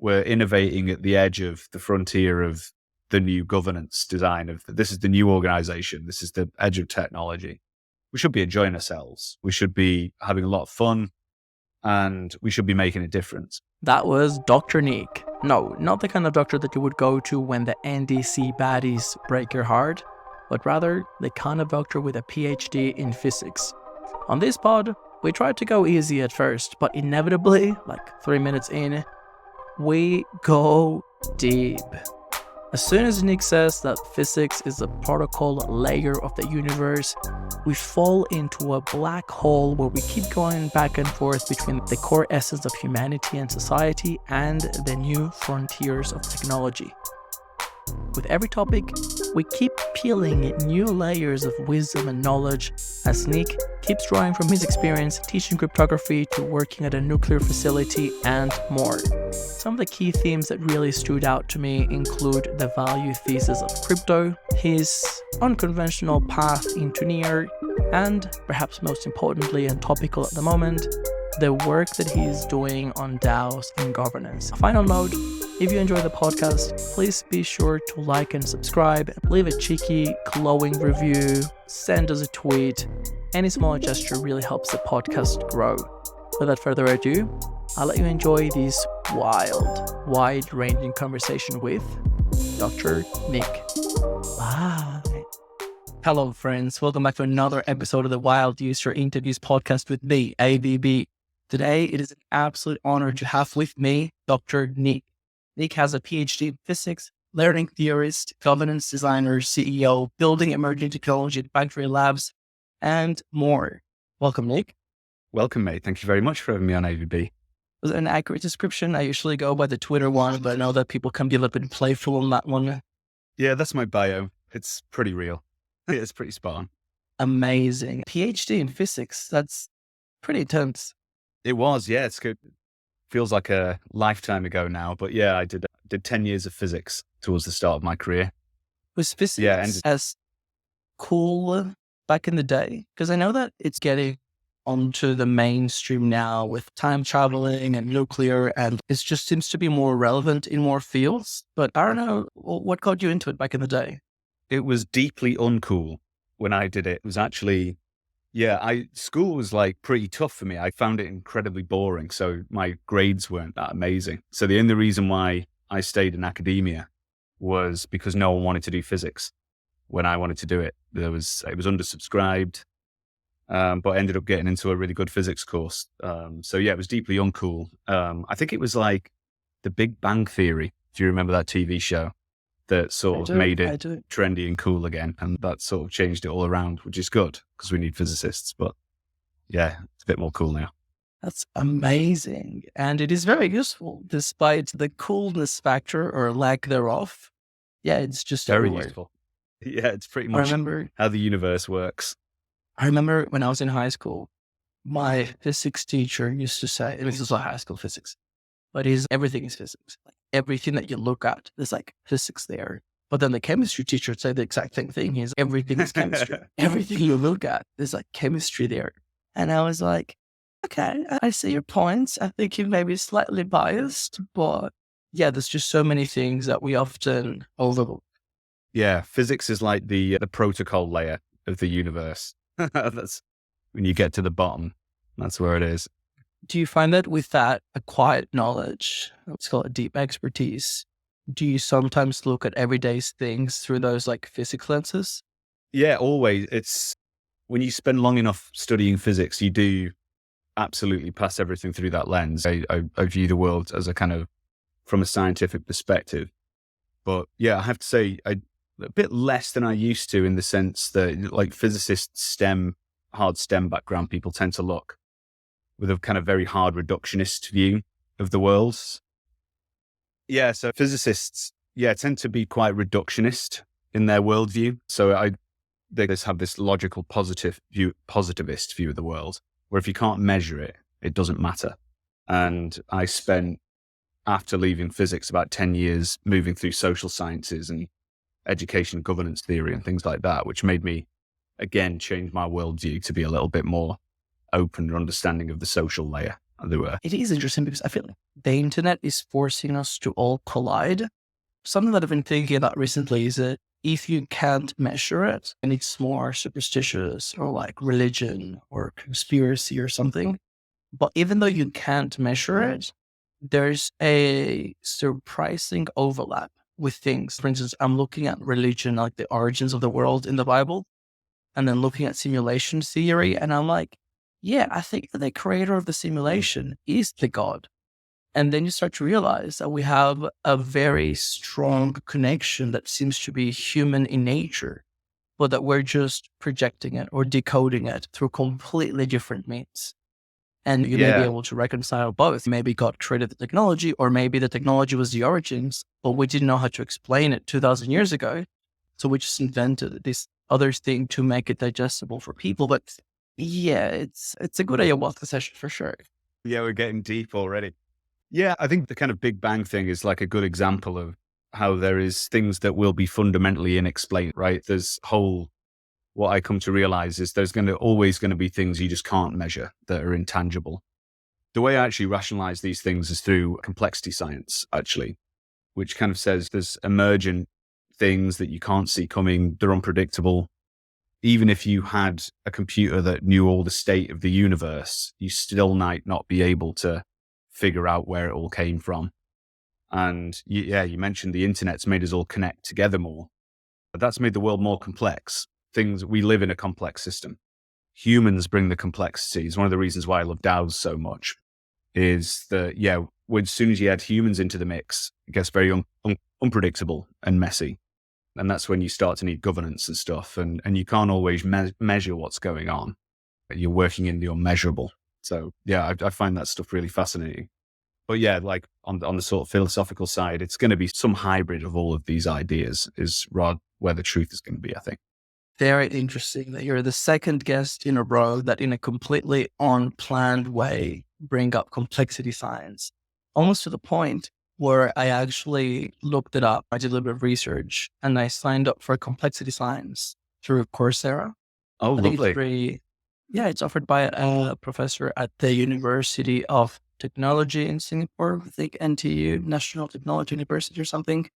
we're innovating at the edge of the frontier of the new governance design of this is the new organization. This is the edge of technology. We should be enjoying ourselves. We should be having a lot of fun, and we should be making a difference. That was Dr. Nick. No, not the kind of doctor that you would go to when the NDC baddies break your heart, but rather the kind of doctor with a PhD in physics. On this pod, we tried to go easy at first, but inevitably, like 3 minutes in, we go deep. As soon as Nick says that physics is a protocol layer of the universe, we fall into a black hole where we keep going back and forth between the core essence of humanity and society and the new frontiers of technology. With every topic, we keep peeling new layers of wisdom and knowledge as Nick keeps drawing from his experience teaching cryptography to working at a nuclear facility and more. Some of the key themes that really stood out to me include the value thesis of crypto, his unconventional path into NEAR, and perhaps most importantly and topical at the moment, the work that he's doing on DAOs and governance. A final note, if you enjoy the podcast, please be sure to like and subscribe, leave a cheeky, glowing review, send us a tweet. Any small gesture really helps the podcast grow. Without further ado, I'll let you enjoy this wild, wide-ranging conversation with Dr. Nick. Bye. Hello, friends. Welcome back to another episode of the Wild User Interviews podcast with me, ABB. Today, it is an absolute honor to have with me Dr. Nick. Nick has a PhD in physics, learning theorist, governance designer, CEO, building emerging technology at Factory Labs, and more. Welcome, Nick. Welcome, mate. Thank you very much for having me on AVB. Was it an accurate description? I usually go by the Twitter one, but I know that people can be a little bit playful on that one. Yeah, that's my bio. It's pretty real. It's pretty spot on. Amazing. PhD in physics. That's pretty intense. It was, yeah. It's good. Feels like a lifetime ago now, but yeah, I did 10 years of physics towards the start of my career. Was physics as cool back in the day? Because I know that it's getting onto the mainstream now with time traveling and nuclear, and it just seems to be more relevant in more fields. But I don't know, what got you into it back in the day? It was deeply uncool when I did it. It was actually, school was like pretty tough for me. I found it incredibly boring. So my grades weren't that amazing. So the only reason why I stayed in academia was because no one wanted to do physics when I wanted to do it. It was undersubscribed, but I ended up getting into a really good physics course. So yeah, it was deeply uncool. I think it was like The Big Bang Theory. Do you remember that TV show? That sort of made it trendy and cool again. And that sort of changed it all around, which is good because we need physicists. But yeah, it's a bit more cool now. That's amazing. And it is very useful despite the coolness factor or lack thereof. Yeah, it's just very everywhere. useful. Yeah, it's pretty much how the universe works. I remember when I was in high school, my physics teacher used to say, this is like high school physics, but everything is physics. Everything that you look at, there's like physics there. But then the chemistry teacher would say the exact same thing is everything is chemistry. Everything you look at, there's like chemistry there. And I was like, okay, I see your points. I think you may be slightly biased, but yeah, there's just so many things that we often overlook. Yeah, physics is like the protocol layer of the universe. That's when you get to the bottom. That's where it is. Do you find that with that acquired knowledge, let's call it deep expertise, do you sometimes look at everyday things through those like physics lenses? Yeah, always. It's when you spend long enough studying physics, you do absolutely pass everything through that lens. I view the world as a kind of from a scientific perspective. But yeah, I have to say a bit less than I used to in the sense that like physicists hard STEM background people tend to look with a kind of very hard reductionist view of the world. Yeah, so physicists, tend to be quite reductionist in their worldview. So they just have this logical positivist view of the world, where if you can't measure it, it doesn't matter. And I spent, after leaving physics, about 10 years moving through social sciences and education governance theory and things like that, which made me, again, change my worldview to be a little bit more open and understanding of the social layer as it were. It is interesting because I feel like the internet is forcing us to all collide. Something that I've been thinking about recently is that if you can't measure it, and it's more superstitious or like religion or conspiracy or something, but even though you can't measure it, there's a surprising overlap with things. For instance, I'm looking at religion, like the origins of the world in the Bible, and then looking at simulation theory. And I'm like, yeah, I think that the creator of the simulation is the God. And then you start to realize that we have a very strong connection that seems to be human in nature, but that we're just projecting it or decoding it through completely different means. And you may be Yeah. able to reconcile both. Maybe God created the technology, or maybe the technology was the origins, but we didn't know how to explain it 2000 years ago. So we just invented this other thing to make it digestible for people. But yeah, it's a good ayahuasca session for sure. Yeah, we're getting deep already. Yeah, I think the kind of Big Bang thing is like a good example of how there is things that will be fundamentally inexplained, right? What I come to realize is there's always going to be things you just can't measure that are intangible. The way I actually rationalize these things is through complexity science, actually, which kind of says there's emergent things that you can't see coming. They're unpredictable. Even if you had a computer that knew all the state of the universe, you still might not be able to figure out where it all came from. And you mentioned the internet's made us all connect together more, but that's made the world more complex. We live in a complex system. Humans bring the complexity. It's one of the reasons why I love DAOs so much is that, as soon as you add humans into the mix, it gets very unpredictable and messy. And that's when you start to need governance and stuff. And you can't always measure what's going on. You're working in the unmeasurable. So I find that stuff really fascinating. But like on the sort of philosophical side, it's going to be some hybrid of all of these ideas is where the truth is going to be, I think. Very interesting that you're the second guest in a row that in a completely unplanned way bring up complexity science, almost to the point where I actually looked it up. I did a little bit of research and I signed up for complexity science through Coursera. Oh, lovely. It's offered by a professor at the University of Technology in Singapore, I think NTU, National Technology University or something.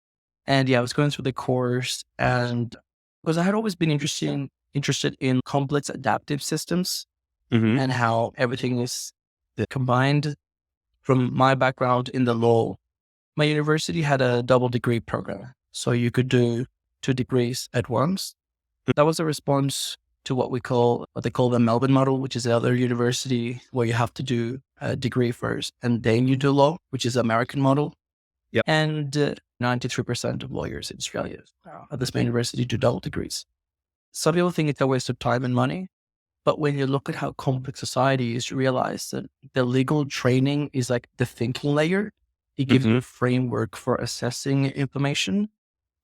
And I was going through the course, and because I had always been interested in complex adaptive systems and how everything is combined. From my background in the law, my university had a double degree program. So you could do 2 degrees at once. That was a response to what they call the Melbourne model, which is the other university where you have to do a degree first and then you do law, which is the American model. Yep. And 93% of lawyers in Australia at this university do double degrees. Some people think it's a waste of time and money, but when you look at how complex society is, you realize that the legal training is like the thinking layer. It gives you a framework for assessing information,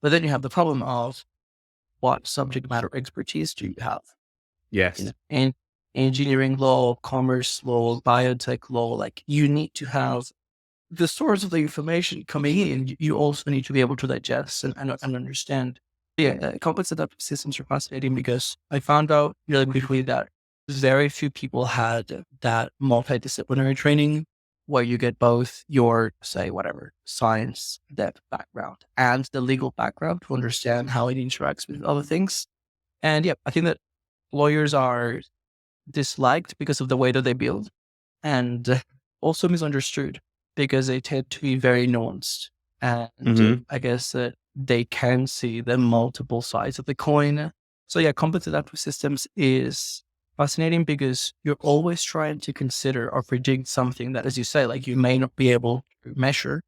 but then you have the problem of what subject matter expertise do you have? Yes. And engineering law, commerce law, biotech law, like you need to have the source of the information coming in. You also need to be able to digest and understand. Complex adaptive systems are fascinating because I found out really quickly that very few people had that multidisciplinary training where you get both your, say, science depth background and the legal background to understand how it interacts with other things. And I think that lawyers are disliked because of the way that they build and also misunderstood because they tend to be very nuanced. And I guess that they can see the multiple sides of the coin. So complex adaptive systems is fascinating because you're always trying to consider or predict something that, as you say, like you may not be able to measure,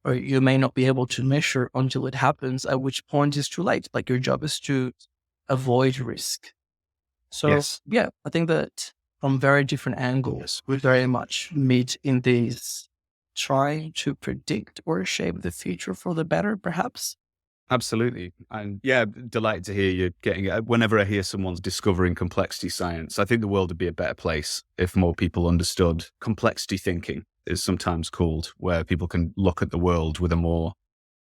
or you may not be able to measure until it happens, at which point it's too late. Like your job is to avoid risk. So I think that from very different angles, we very much meet in these trying to predict or shape the future for the better, perhaps. Absolutely. And delighted to hear you getting it. Whenever I hear someone's discovering complexity science, I think the world would be a better place if more people understood complexity thinking is sometimes called, where people can look at the world with a more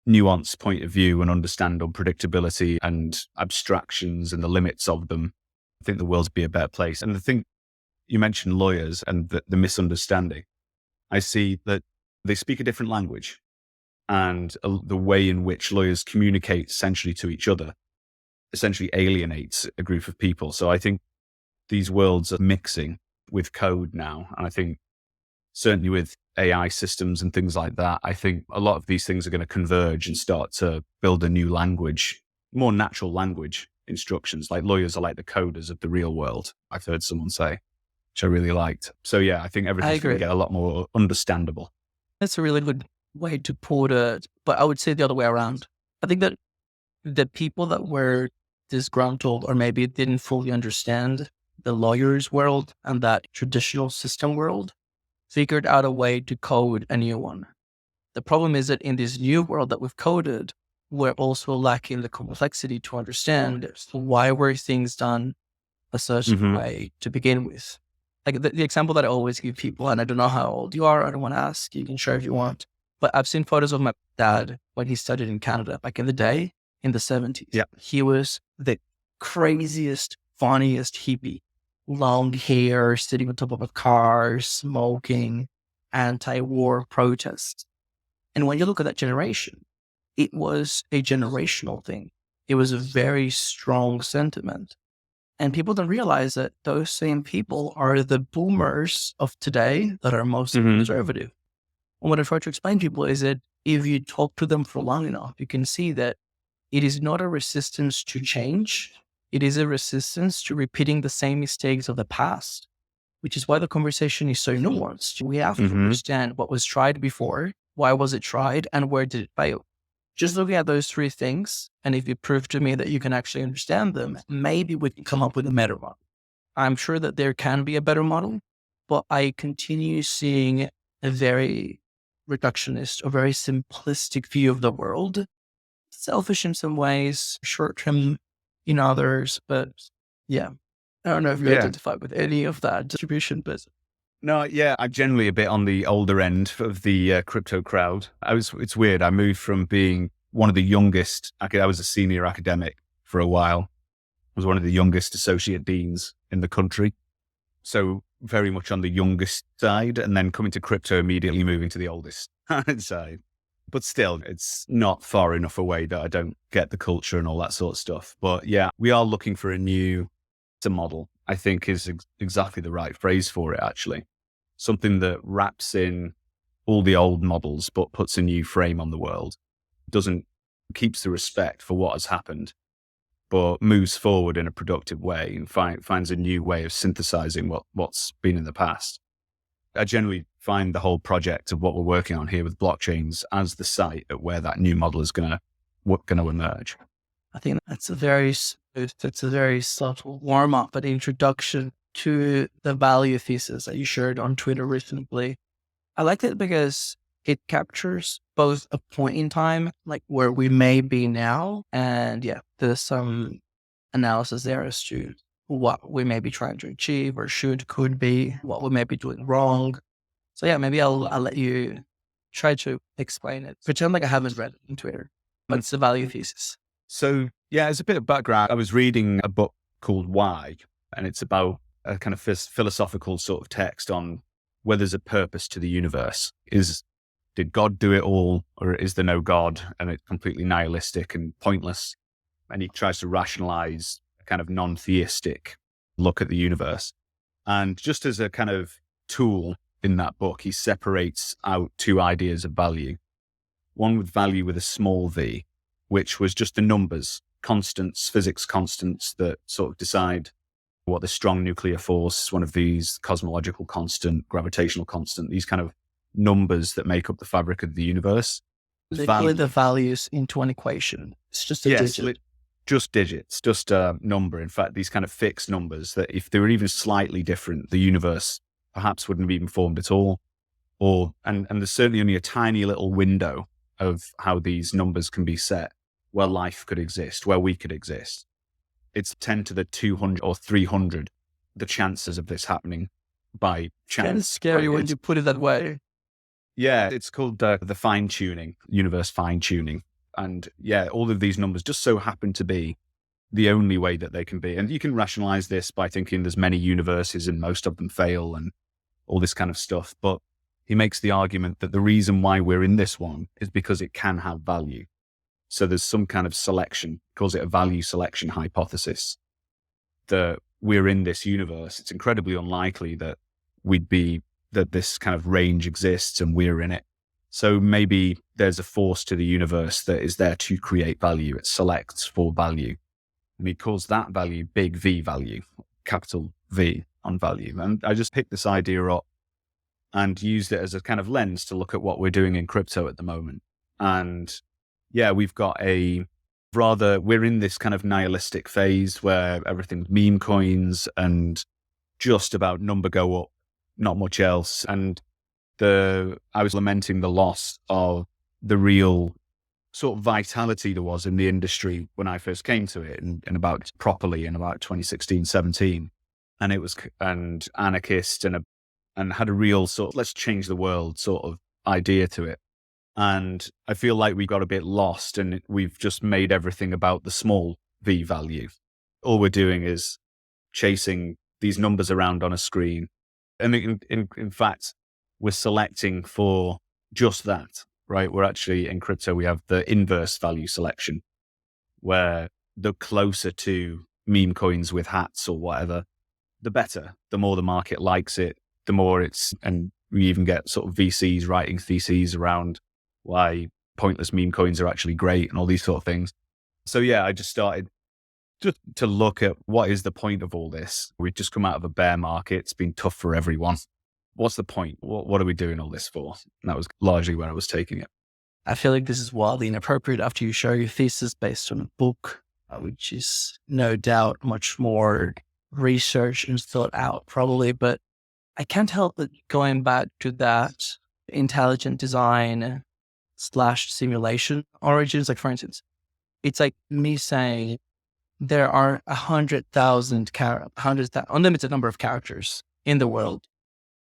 nuanced point of view and understand unpredictability and abstractions and the limits of them. I think the world would be a better place. And the thing you mentioned lawyers and the misunderstanding. I see that they speak a different language, and the way in which lawyers communicate essentially to each other essentially alienates a group of people. So I think these worlds are mixing with code now. And I think certainly with AI systems and things like that, I think a lot of these things are going to converge and start to build a new language, more natural language instructions. Like lawyers are like the coders of the real world, I've heard someone say, which I really liked. So yeah, I think everything's going to get a lot more understandable. That's a really good way to put it, but I would say the other way around. I think that the people that were disgruntled or maybe didn't fully understand the lawyer's world and that traditional system world figured out a way to code a new one. The problem is that in this new world that we've coded, we're also lacking the complexity to understand why were things done a certain way to begin with. Like the example that I always give people, and I don't know how old you are, I don't want to ask, you can share if you want, but I've seen photos of my dad when he studied in Canada back in the day, in the 70s. Yeah. He was the craziest, funniest hippie. Long hair, sitting on top of a car, smoking, anti-war protests. And when you look at that generation, it was a generational thing. It was a very strong sentiment. And people don't realize that those same people are the boomers of today that are most conservative. And what I try to explain to people is that if you talk to them for long enough, you can see that it is not a resistance to change. It is a resistance to repeating the same mistakes of the past, which is why the conversation is so nuanced. We have to understand what was tried before, why was it tried, and where did it fail. Just looking at those three things, and if you prove to me that you can actually understand them, maybe we can come up with a better model. I'm sure that there can be a better model, but I continue seeing a very reductionist, a very simplistic view of the world, selfish in some ways, short-term in others, but yeah, I don't know if you identify with any of that distribution, but no, yeah, I'm generally a bit on the older end of the crypto crowd. It's weird. I moved from being one of the youngest. I was a senior academic for a while. I was one of the youngest associate deans in the country, so very much on the youngest side, and then coming to crypto, immediately moving to the oldest side. But still, it's not far enough away that I don't get the culture and all that sort of stuff. But yeah, we are looking for a new model, I think is exactly the right phrase for it, actually. Something that wraps in all the old models, but puts a new frame on the world. Keeps the respect for what has happened, but moves forward in a productive way and finds a new way of synthesizing what's been in the past. I generally find the whole project of what we're working on here with blockchains as the site at where that new model is going to emerge. I think that's a very subtle warm-up, an introduction to the value thesis that you shared on Twitter recently. I like it because it captures both a point in time, like where we may be now, and yeah, there's some analysis there as to what we may be trying to achieve or could be, what we may be doing wrong. So yeah, maybe I'll let you try to explain it. Pretend like I haven't read it on Twitter, but it's the value thesis. So yeah, as a bit of background, I was reading a book called Why, and it's about a kind of philosophical sort of text on whether there's a purpose to the universe. Did God do it all, or is there no God and it's completely nihilistic and pointless? And he tries to rationalize a kind of non-theistic look at the universe. And just as a kind of tool in that book, he separates out two ideas of value. One with value with a small v, which was just the numbers, constants, physics constants that sort of decide what the strong nuclear force, one of these, cosmological constant, gravitational constant, these kind of numbers that make up the fabric of the universe. They put the values into an equation. It's just a digit. Just digits, just a number. In fact, these kind of fixed numbers that if they were even slightly different, the universe perhaps wouldn't have even formed at all. And there's certainly only a tiny little window of how these numbers can be set where life could exist, where we could exist. It's 10 to the 200 or 300, the chances of this happening by chance. Kind of scary when you put it that way. Yeah, it's called the fine-tuning, universe fine-tuning. And yeah, all of these numbers just so happen to be the only way that they can be. And you can rationalize this by thinking there's many universes and most of them fail and all this kind of stuff. But he makes the argument that the reason why we're in this one is because it can have value. So there's some kind of selection, calls it a value selection hypothesis, that we're in this universe. It's incredibly unlikely that that this kind of range exists and we're in it. So maybe there's a force to the universe that is there to create value. It selects for value. And he calls that value big V value, capital V on value. And I just picked this idea up and used it as a kind of lens to look at what we're doing in crypto at the moment. And yeah, we've got we're in this kind of nihilistic phase where everything's meme coins and just about number go up, not much else. And I was lamenting the loss of the real sort of vitality there was in the industry when I first came to it in about 2016, 17. And it was anarchist and had a real sort of let's change the world sort of idea to it. And I feel like we got a bit lost and we've just made everything about the small V value. All we're doing is chasing these numbers around on a screen. And in fact, we're selecting for just that, right? We're actually in crypto, we have the inverse value selection where the closer to meme coins with hats or whatever, the better. The more the market likes it, the more and we even get sort of VCs writing theses around why pointless meme coins are actually great and all these sort of things. So yeah, I just started to look at what is the point of all this. We've just come out of a bear market. It's been tough for everyone. What's the point? What are we doing all this for? And that was largely where I was taking it. I feel like this is wildly inappropriate after you share your thesis based on a book, which is no doubt much more research and thought out probably, but I can't help but going back to that intelligent design / simulation origins. Like for instance, it's like me saying there are 100,000 unlimited number of characters in the world.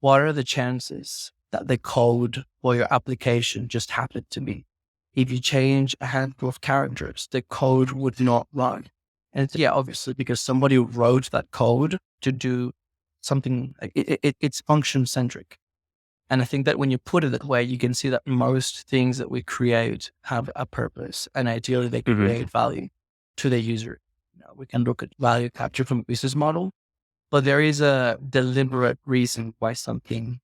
What are the chances that the code for your application just happened to be? If you change a handful of characters, the code would not run. And obviously because somebody wrote that code to do something, it's function centric. And I think that when you put it that way, you can see that most things that we create have a purpose and ideally they create value to the user. We can look at value capture from a business model, but there is a deliberate reason why something,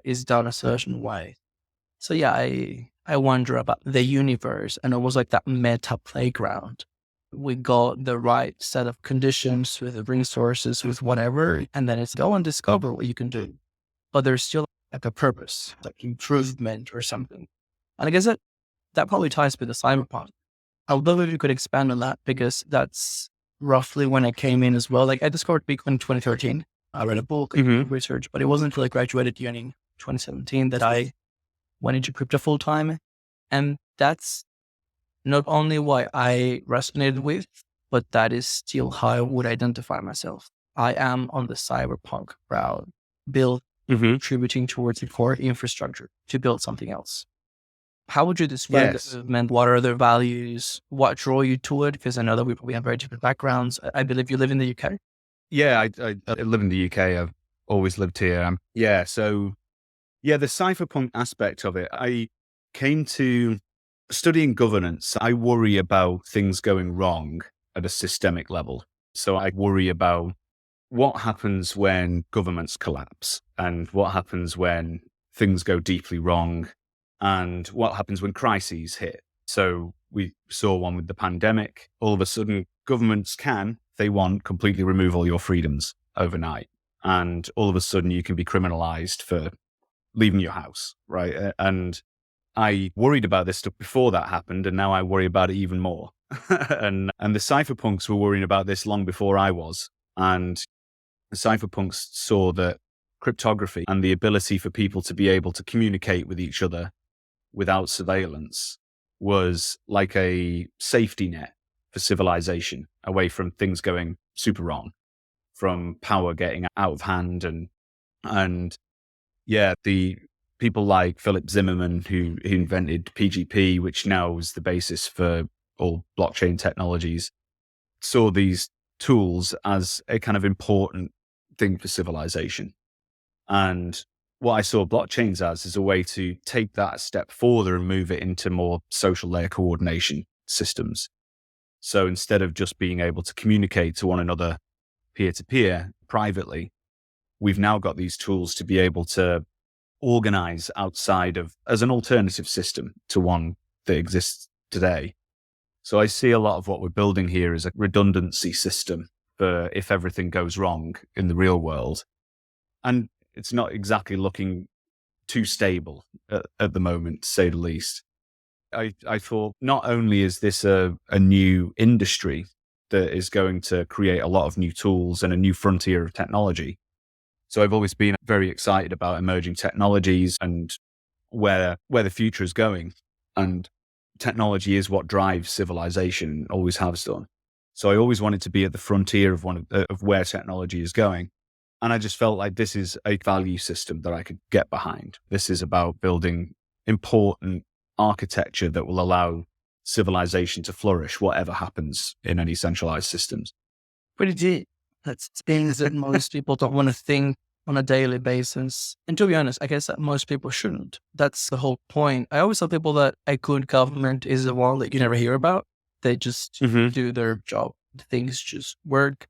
is done a certain way. So yeah, I wonder about the universe and almost like that meta playground. We got the right set of conditions with the resources, with whatever, and then it's go and discover what you can do. But there's still like a purpose, like improvement or something. And I guess that probably ties with the cyberpunk. I would love if you could expand on that because that's roughly when I came in as well. Like I discovered Bitcoin in 2013. I read a book, research, but it wasn't until I graduated uni in 2017 that I went into crypto full time. And that's not only why I resonated with, but that is still how I would identify myself. I am on the cyberpunk crowd, contributing towards the core infrastructure to build something else. How would you describe the movement? What are the values? What draw you to it? Because I know that we have very different backgrounds. I believe you live in the UK. Yeah, I live in the UK. I've always lived here. The cypherpunk aspect of it, I came to studying governance. I worry about things going wrong at a systemic level. So I worry about what happens when governments collapse and what happens when things go deeply wrong and what happens when crises hit. So we saw one with the pandemic. All of a sudden, governments can, if they want, completely remove all your freedoms overnight. And all of a sudden, you can be criminalized for leaving your house, right? And I worried about this stuff before that happened, and now I worry about it even more. and the cypherpunks were worrying about this long before I was. And the cypherpunks saw that cryptography and the ability for people to be able to communicate with each other without surveillance was like a safety net for civilization away from things going super wrong, from power getting out of hand. The people like Philip Zimmerman, who invented PGP, which now is the basis for all blockchain technologies, saw these tools as a kind of important thing for civilization. And what I saw blockchains as is a way to take that a step further and move it into more social layer coordination systems. So instead of just being able to communicate to one another peer-to-peer privately, we've now got these tools to be able to organize outside of, as an alternative system to one that exists today. So I see a lot of what we're building here as a redundancy system for if everything goes wrong in the real world. And it's not exactly looking too stable at the moment, to say the least. I thought not only is this a new industry that is going to create a lot of new tools and a new frontier of technology. So I've always been very excited about emerging technologies and where the future is going. And technology is what drives civilization, always has done. So I always wanted to be at the frontier of of where technology is going. And I just felt like this is a value system that I could get behind. This is about building important architecture that will allow civilization to flourish, whatever happens in any centralized systems. Pretty deep. That's things that most people don't want to think on a daily basis. And to be honest, I guess that most people shouldn't. That's the whole point. I always tell people that a good government is the one that you never hear about. They just do their job. Things just work.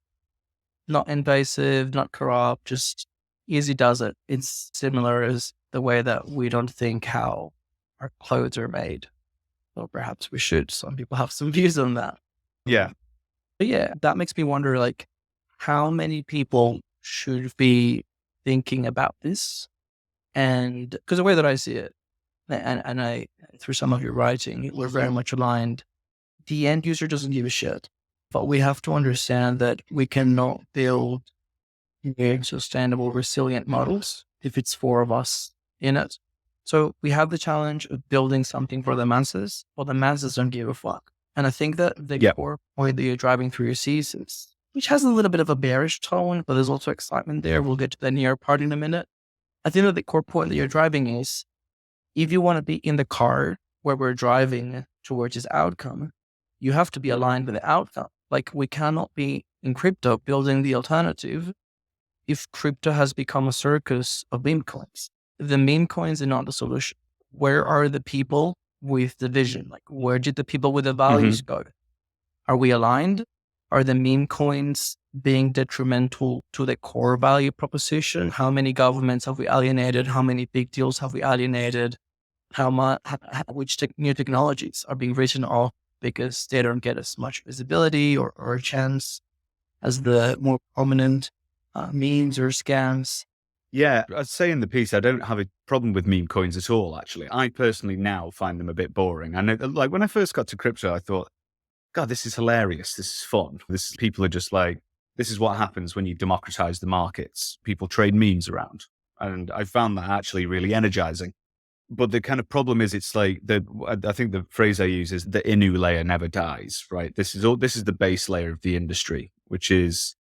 Not invasive, not corrupt, just easy does it. It's similar as the way that we don't think how our clothes are made. Well, perhaps we should. Some people have some views on that. Yeah. But yeah, that makes me wonder, like, how many people should be thinking about this? And because the way that I see it, and I, through some of your writing, we're very much aligned. The end user doesn't give a shit, but we have to understand that we cannot build sustainable, resilient models if it's four of us in it. So we have the challenge of building something for the masses, but the masses don't give a fuck. And I think that the core point that you're driving through your thesis, which has a little bit of a bearish tone, but there's also excitement there. We'll get to the near part in a minute. I think that the core point that you're driving is, if you want to be in the car where we're driving towards this outcome, you have to be aligned with the outcome. Like, we cannot be in crypto building the alternative if crypto has become a circus of meme coins. The meme coins are not the solution. Where are the people with the vision? Like, where did the people with the values go? Are we aligned? Are the meme coins being detrimental to the core value proposition? How many governments have we alienated? How many big deals have we alienated? Which new technologies are being written off because they don't get as much visibility or a chance as the more prominent memes or scams? Yeah, I'd say in the piece, I don't have a problem with meme coins at all, actually. I personally now find them a bit boring. And like, when I first got to crypto, I thought, God, this is hilarious. This is fun. People are just like, this is what happens when you democratize the markets. People trade memes around. And I found that actually really energizing. But the kind of problem is, it's like, I think the phrase I use is the Inu layer never dies, right? This is the base layer of the industry, which is,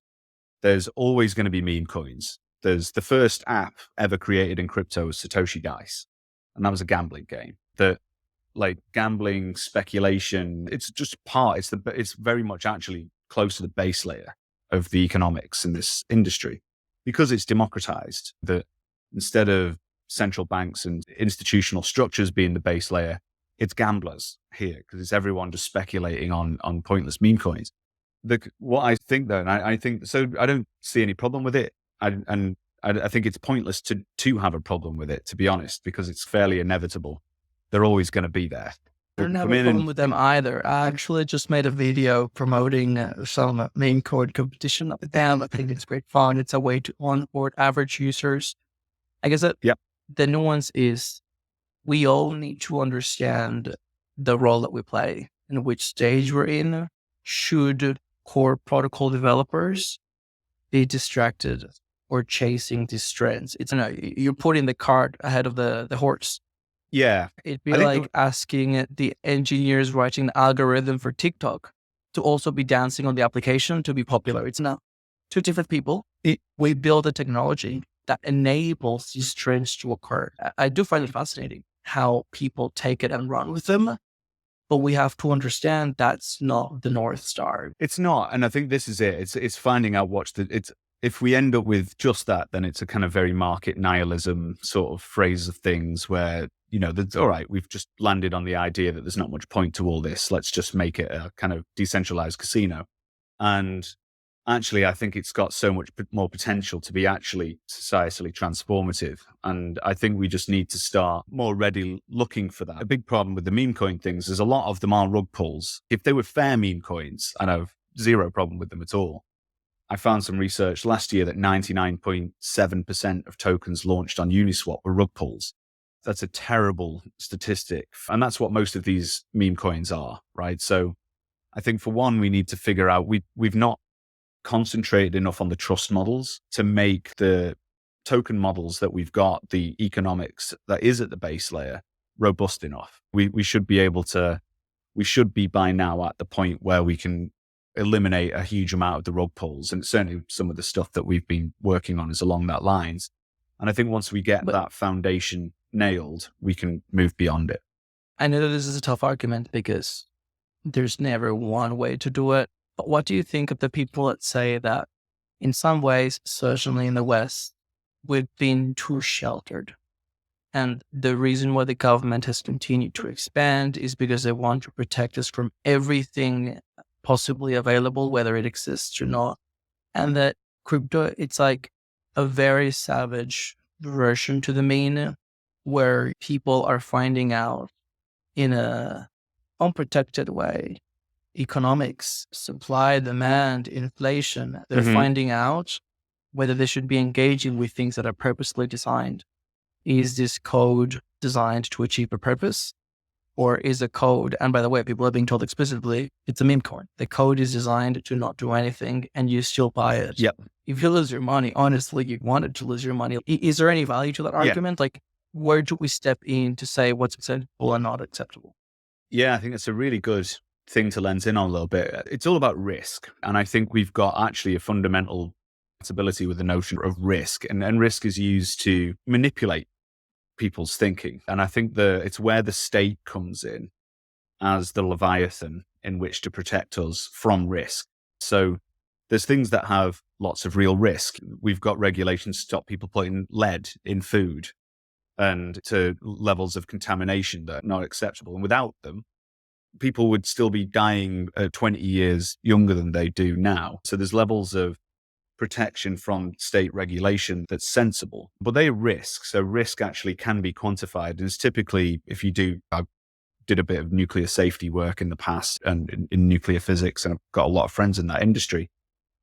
there's always going to be meme coins. There's the first app ever created in crypto was Satoshi Dice. And that was a gambling game that, like, gambling, speculation, it's just it's very much actually close to the base layer of the economics in this industry, because it's democratized, that instead of central banks and institutional structures being the base layer, it's gamblers here, because it's everyone just speculating on pointless meme coins. What I think, though, and I think, so I don't see any problem with it. I think it's pointless to have a problem with it, to be honest, because it's fairly inevitable. They're always going to be there. I don't have a problem with them either. I actually just made a video promoting some meme coin competition up and down. I think it's great fun. It's a way to onboard average users. I guess that the nuance is, we all need to understand the role that we play and which stage we're in. Should core protocol developers be distracted or chasing these trends? It's, you're putting the cart ahead of the horse. Yeah. It'd be like asking the engineers writing the algorithm for TikTok to also be dancing on the application to be popular. It's not two different people. We build a technology that enables these trends to occur. I do find it fascinating how people take it and run with them. But we have to understand that's not the North Star. It's not. And I think this is it. It's finding out if we end up with just that, then it's a kind of very market nihilism sort of phrase of things where, that's all right, we've just landed on the idea that there's not much point to all this. Let's just make it a kind of decentralized casino. And actually, I think it's got so much more potential to be actually societally transformative. And I think we just need to start more ready looking for that. A big problem with the meme coin things is a lot of them are rug pulls. If they were fair meme coins, I'd have zero problem with them at all. I found some research last year that 99.7% of tokens launched on Uniswap were rug pulls. That's a terrible statistic. And that's what most of these meme coins are, right? So I think for one, we need to figure out, we've not concentrated enough on the trust models to make the token models that we've got, the economics that is at the base layer, robust enough. We should be by now at the point where we can eliminate a huge amount of the rug pulls. And certainly some of the stuff that we've been working on is along that lines. And I think once we get that foundation nailed, we can move beyond it. I know that this is a tough argument because there's never one way to do it. But what do you think of the people that say that in some ways, certainly in the West, we've been too sheltered? And the reason why the government has continued to expand is because they want to protect us from everything possibly available, whether it exists or not. And that crypto, it's like a very savage version to the mean, where people are finding out in a unprotected way, economics, supply, demand, inflation. They're finding out whether they should be engaging with things that are purposely designed. Is this code designed to achieve a purpose? Or is a code, and by the way, people are being told explicitly, it's a meme coin. The code is designed to not do anything and you still buy it. Yep. If you lose your money, honestly, you wanted to lose your money. Is there any value to that argument? Like, where do we step in to say what's acceptable and not acceptable? Yeah, I think it's a really good thing to lens in on a little bit. It's all about risk. And I think we've got actually a fundamental compatibility with the notion of risk. And risk is used to manipulate people's thinking. And I think it's where the state comes in as the Leviathan in which to protect us from risk. So there's things that have lots of real risk. We've got regulations to stop people putting lead in food and to levels of contamination that are not acceptable. And without them, people would still be dying 20 years younger than they do now. So there's levels of protection from state regulation that's sensible, but they are risks. So risk actually can be quantified. And it's typically, I did a bit of nuclear safety work in the past and in nuclear physics, and I've got a lot of friends in that industry.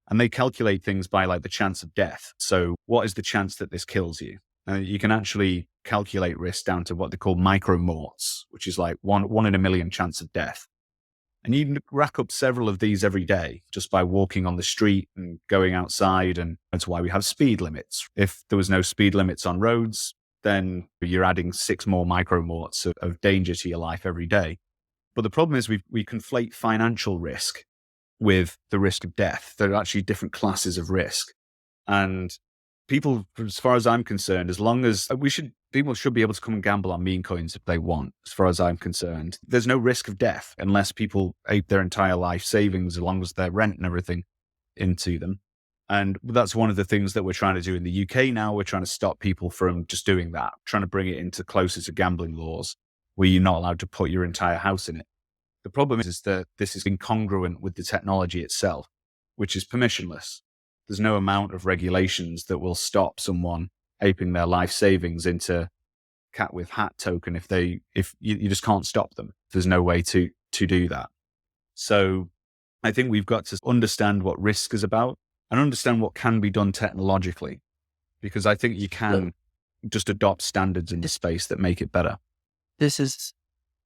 And they calculate things by like the chance of death. So what is the chance that this kills you? You can actually calculate risk down to what they call micromorts, which is like one in a million chance of death. And you can rack up several of these every day just by walking on the street and going outside. And that's why we have speed limits. If there was no speed limits on roads, then you're adding 6 more micromorts of danger to your life every day. But the problem is we conflate financial risk with the risk of death. There are actually different classes of risk. And people, as far as I'm concerned, as long as people should be able to come and gamble on meme coins if they want, as far as I'm concerned. There's no risk of death unless people ape their entire life savings, as long as their rent and everything into them. And that's one of the things that we're trying to do in the UK now. We're trying to stop people from just doing that, trying to bring it into closer to gambling laws where you're not allowed to put your entire house in it. The problem is that this is incongruent with the technology itself, which is permissionless. There's no amount of regulations that will stop someone aping their life savings into cat with hat token if you just can't stop them. There's no way to do that. So I think we've got to understand what risk is about and understand what can be done technologically, because I think you can just adopt standards in this space that make it better. This is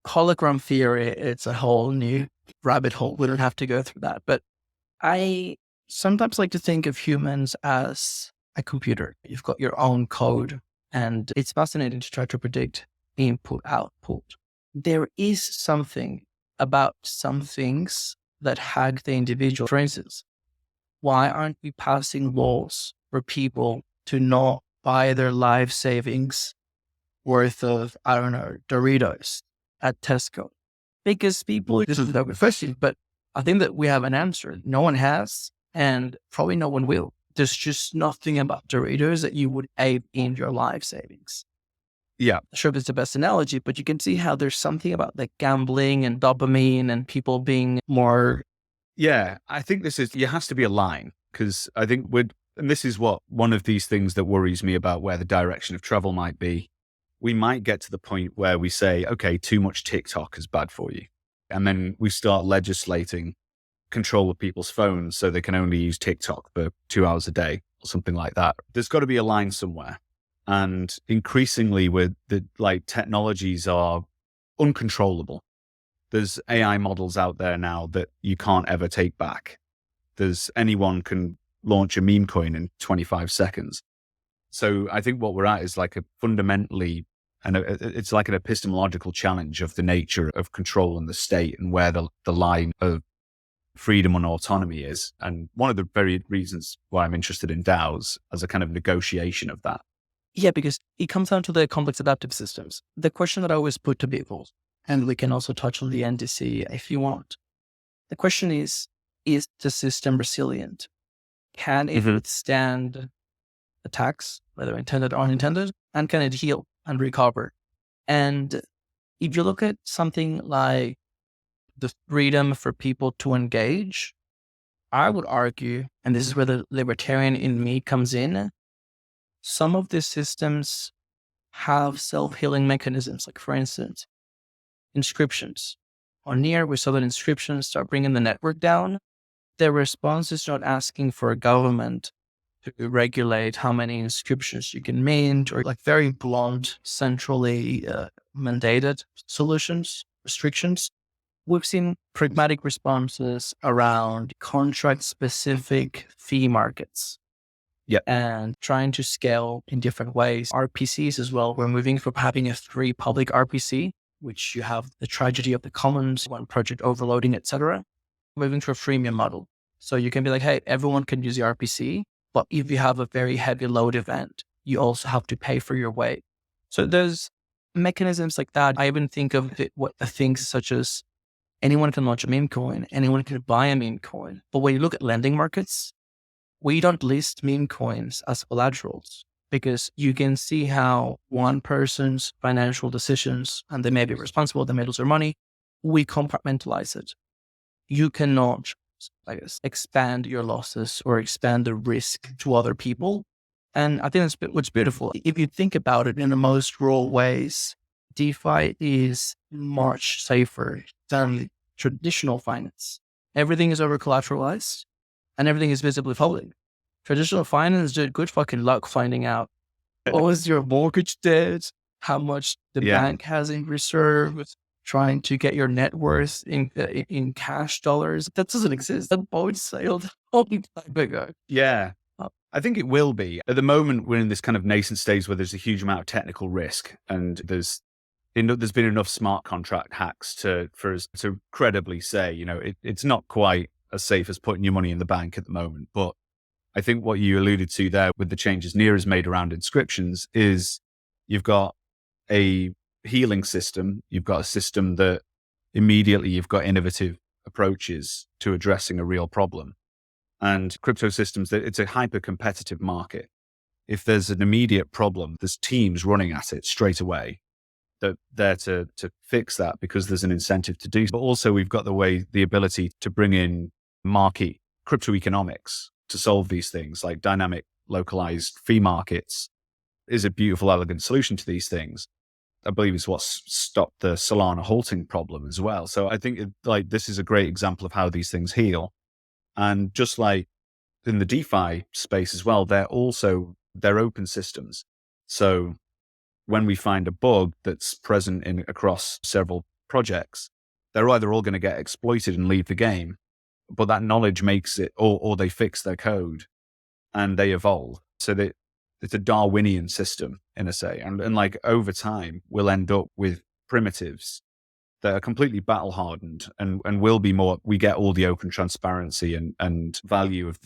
hologram theory. It's a whole new rabbit hole. We don't have to go through that. But I sometimes like to think of humans as a computer. You've got your own code, and it's fascinating to try to predict input, output. There is something about some things that hack the individual. For instance, why aren't we passing laws for people to not buy their life savings worth of, Doritos at Tesco? Because people, this is a good question, but I think that we have an answer. No one has, and probably no one will. There's just nothing about Doritos that you would aid in your life savings. Yeah. Not sure if it's the best analogy, but you can see how there's something about like gambling and dopamine and people being more. Yeah, I think there has to be a line, because I think and this is what one of these things that worries me about where the direction of travel might be. We might get to the point where we say, okay, too much TikTok is bad for you. And then we start legislating control of people's phones so they can only use TikTok for 2 hours a day or something like that. There's got to be a line somewhere. And increasingly with technologies are uncontrollable. There's AI models out there now that you can't ever take back. Anyone can launch a meme coin in 25 seconds. So I think what we're at is like it's like an epistemological challenge of the nature of control in the state and where the line of freedom and autonomy is. And one of the very reasons why I'm interested in DAOs as a kind of negotiation of that. Yeah, because it comes down to the complex adaptive systems. The question that I always put to people, and we can also touch on the NDC if you want. The question is the system resilient? Can it withstand attacks, whether intended or unintended? And can it heal and recover? And if you look at something like the freedom for people to engage, I would argue, and this is where the libertarian in me comes in, some of these systems have self-healing mechanisms. Like, for instance, inscriptions. On Near, we saw that inscriptions start bringing the network down. Their response is not asking for a government to regulate how many inscriptions you can mint, or like very blunt, centrally mandated solutions, restrictions. We've seen pragmatic responses around contract-specific fee markets. Yeah. And trying to scale in different ways. RPCs as well. We're moving from having a free public RPC, which you have the tragedy of the commons, one project overloading, etc., moving to a freemium model. So you can be like, hey, everyone can use the RPC, but if you have a very heavy load event, you also have to pay for your way. So there's mechanisms like that. I even think of things such as anyone can launch a meme coin, anyone can buy a meme coin. But when you look at lending markets, we don't list meme coins as collaterals, because you can see how one person's financial decisions, and they may be responsible, they may lose their money, we compartmentalize it. You cannot, expand your losses or expand the risk to other people. And I think that's what's beautiful. If you think about it in the most raw ways, DeFi is much safer than traditional finance. Everything is over collateralized and everything is visibly public. Traditional finance, dude, good fucking luck finding out what was your mortgage debt, how much the bank has in reserve, trying to get your net worth in cash dollars. That doesn't exist. That boat sailed a long time ago. Yeah. I think it will be. At the moment, we're in this kind of nascent stage where there's a huge amount of technical risk, and there's been enough smart contract hacks for us to credibly say, it's not quite as safe as putting your money in the bank at the moment. But I think what you alluded to there with the changes Near has made around inscriptions is you've got a healing system. You've got a system that immediately you've got innovative approaches to addressing a real problem. And crypto systems, it's a hyper competitive market. If there's an immediate problem, there's teams running at it straight away that there to fix that, because there's an incentive to do so. But also we've got the ability to bring in market crypto economics to solve these things, like dynamic localized fee markets is a beautiful, elegant solution to these things. I believe it's what's stopped the Solana halting problem as well. So I think this is a great example of how these things heal. And just like in the DeFi space as well, they're open systems. So when we find a bug that's present across several projects, they're either all going to get exploited and leave the game, but that knowledge makes it, or they fix their code and they evolve. So that it's a Darwinian system in a say. And like over time, we'll end up with primitives that are completely battle hardened and will be more, we get all the open transparency and value of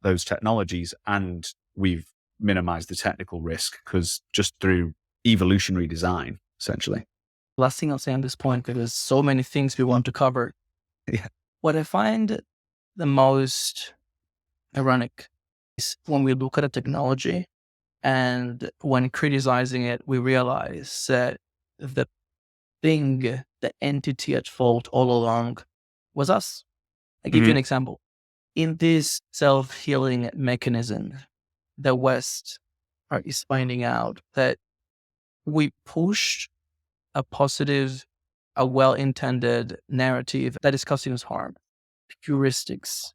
those technologies. And we've minimized the technical risk because just through evolutionary design, essentially. last thing I'll say on this point, because there's so many things we want to cover. Yeah. What I find the most ironic is when we look at a technology and when criticizing it, we realize that the thing, the entity at fault all along was us. I give you an example. In this self-healing mechanism, the West is finding out that we push a positive, a well-intended narrative that is causing us harm, heuristics,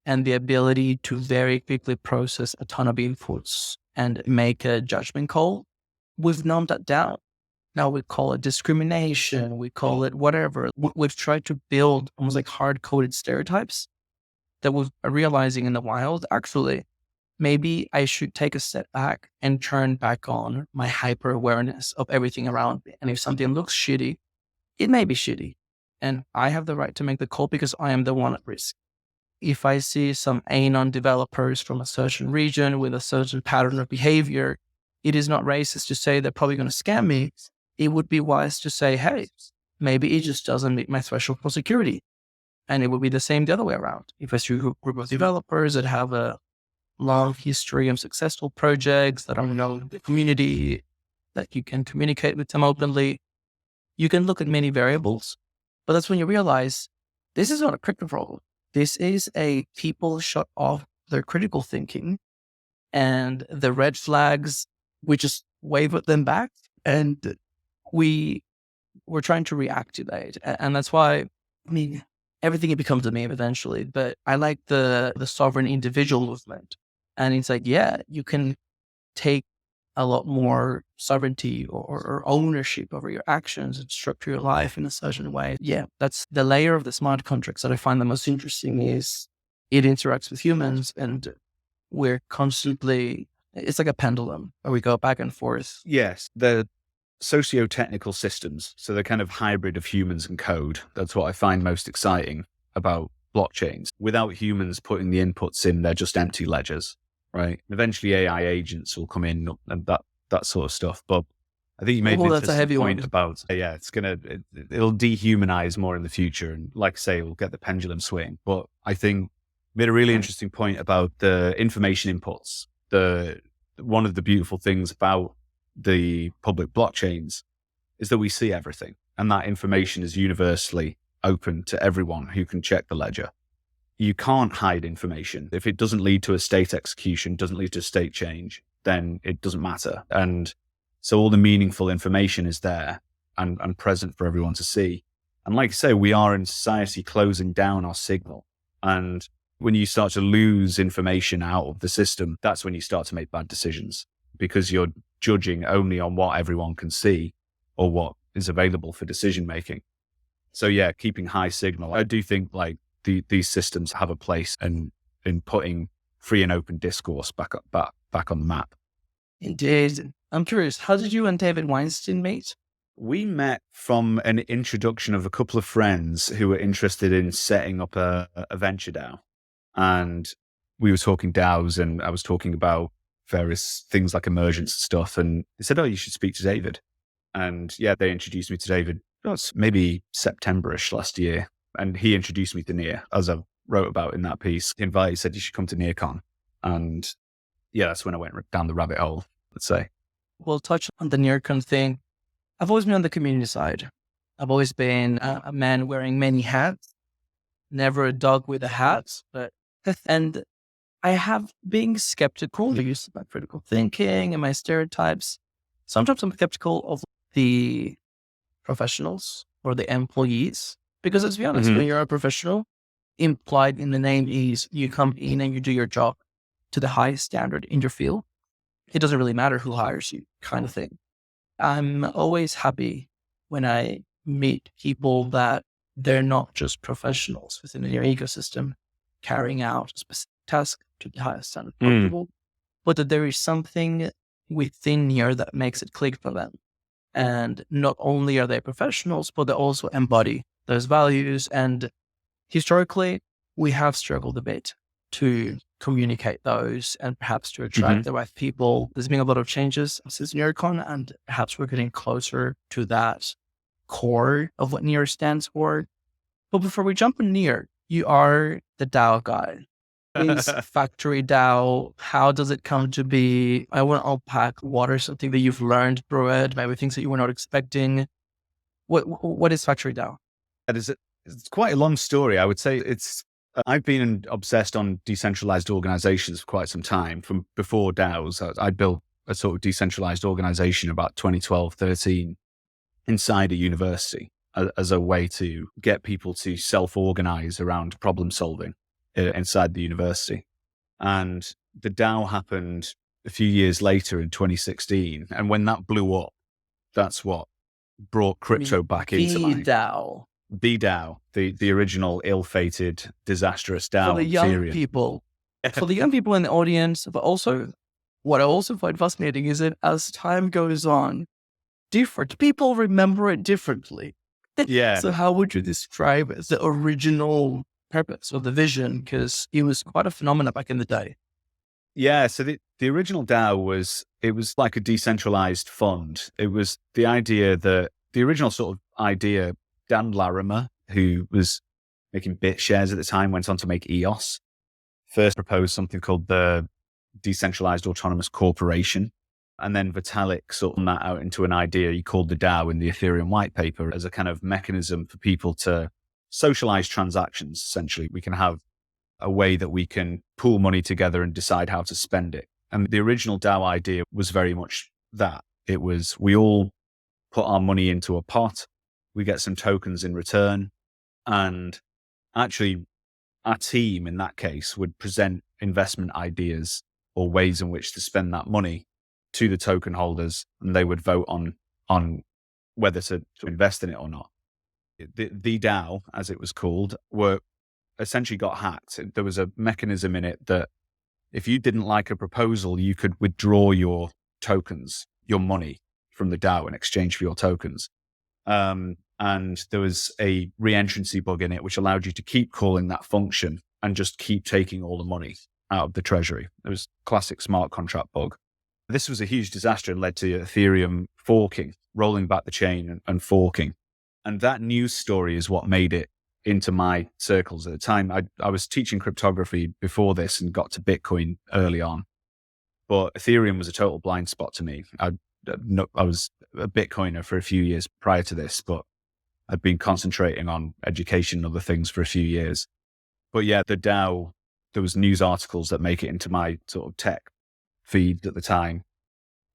and the ability to very quickly process a ton of inputs and make a judgment call. We've numbed that down. Now we call it discrimination. We call it whatever. We've tried to build almost like hard-coded stereotypes that we're realizing in the wild, actually, maybe I should take a step back and turn back on my hyper awareness of everything around me. And if something looks shitty, it may be shitty. And I have the right to make the call because I am the one at risk. If I see some anon developers from a certain region with a certain pattern of behavior, it is not racist to say they're probably going to scam me. It would be wise to say, hey, maybe it just doesn't meet my threshold for security. And it would be the same the other way around. If I see a group of developers that have a long history of successful projects that are known in the community, that you can communicate with them openly, you can look at many variables. But that's when you realize this is not a crypto problem. This is a people shut off their critical thinking, and the red flags, we just wave at them back, and we're trying to reactivate. And that's why, everything it becomes a meme eventually. But I like the sovereign individual movement. And it's like, yeah, you can take a lot more sovereignty or ownership over your actions and structure your life in a certain way. Yeah, that's the layer of the smart contracts that I find the most interesting is it interacts with humans and we're constantly, it's like a pendulum where we go back and forth. Yes, they're socio-technical systems. So they're kind of hybrid of humans and code. That's what I find most exciting about blockchains. Without humans putting the inputs in, they're just empty ledgers. Right. Eventually AI agents will come in and that sort of stuff. But I think you made an interesting point about, it'll dehumanize more in the future. And like I say, we'll get the pendulum swing. But I think you made a really interesting point about the information inputs. One of the beautiful things about the public blockchains is that we see everything. And that information is universally open to everyone who can check the ledger. You can't hide information. If it doesn't lead to a state execution, doesn't lead to a state change, then it doesn't matter. And so all the meaningful information is there and present for everyone to see. And like I say, we are in society closing down our signal. And when you start to lose information out of the system, that's when you start to make bad decisions because you're judging only on what everyone can see or what is available for decision making. So yeah, keeping high signal. I do think like these systems have a place in putting free and open discourse back on the map. Indeed. I'm curious, how did you and David Weinstein meet? We met from an introduction of a couple of friends who were interested in setting up a venture DAO. And we were talking DAOs and I was talking about various things like emergence and stuff. And they said, oh, you should speak to David. And yeah, they introduced me to David. It was maybe September-ish last year. And he introduced me to Near, as I wrote about in that piece. He said you should come to NearCon. And yeah, that's when I went down the rabbit hole, let's say. We'll touch on the NearCon thing. I've always been on the community side. I've always been a man wearing many hats, never a dog with a hat. And I have been skeptical about critical thinking and my stereotypes. Sometimes I'm skeptical of the professionals or the employees. Because let's be honest, when you're a professional, implied in the name is you come in and you do your job to the highest standard in your field. It doesn't really matter who hires you, kind of thing. I'm always happy when I meet people that they're not just professionals within their ecosystem carrying out a specific task to the highest standard possible, but that there is something within here that makes it click for them. And not only are they professionals, but they also embody those values. And historically, we have struggled a bit to communicate those and perhaps to attract the right people. There's been a lot of changes since NearCon, and perhaps we're getting closer to that core of what NEAR stands for. But before we jump on NEAR, you are the DAO guy. Is Factory DAO, how does it come to be? I want to unpack what are something that you've learned through it, maybe things that you were not expecting. What is Factory DAO? It's quite a long story. I would say I've been obsessed on decentralized organizations for quite some time. From before DAOs, I built a sort of decentralized organization about 2012, 13 inside a university as a way to get people to self-organize around problem solving inside the university. And the DAO happened a few years later in 2016. And when that blew up, that's what brought crypto back into life. DAO. The DAO, the original ill-fated, disastrous DAO. For the young people. For the young people in the audience, but also what I also find fascinating is that as time goes on, different people remember it differently. Yeah. So how would you describe it as the original purpose or the vision? Because it was quite a phenomenon back in the day. Yeah. So the original DAO was like a decentralized fund. It was the idea that the original sort of idea, Dan Larimer, who was making BitShares at the time, went on to make EOS, first proposed something called the Decentralized Autonomous Corporation. And then Vitalik sort of that out into an idea he called the DAO in the Ethereum white paper as a kind of mechanism for people to socialize transactions. Essentially, we can have a way that we can pool money together and decide how to spend it. And the original DAO idea was very much that. It was, we all put our money into a pot, we get some tokens in return, and actually our team in that case would present investment ideas or ways in which to spend that money to the token holders, and they would vote on whether to invest in it or not. The DAO, as it was called, essentially got hacked. There was a mechanism in it that if you didn't like a proposal, you could withdraw your tokens, your money from the DAO in exchange for your tokens. And there was a re-entrancy bug in it, which allowed you to keep calling that function and just keep taking all the money out of the treasury. It was classic smart contract bug. This was a huge disaster and led to Ethereum forking, rolling back the chain and forking. And that news story is what made it into my circles at the time. I was teaching cryptography before this and got to Bitcoin early on. But Ethereum was a total blind spot to me. I was a Bitcoiner for a few years prior to this, but I'd been concentrating on education and other things for a few years. But yeah, the DAO, there was news articles that make it into my sort of tech feed at the time.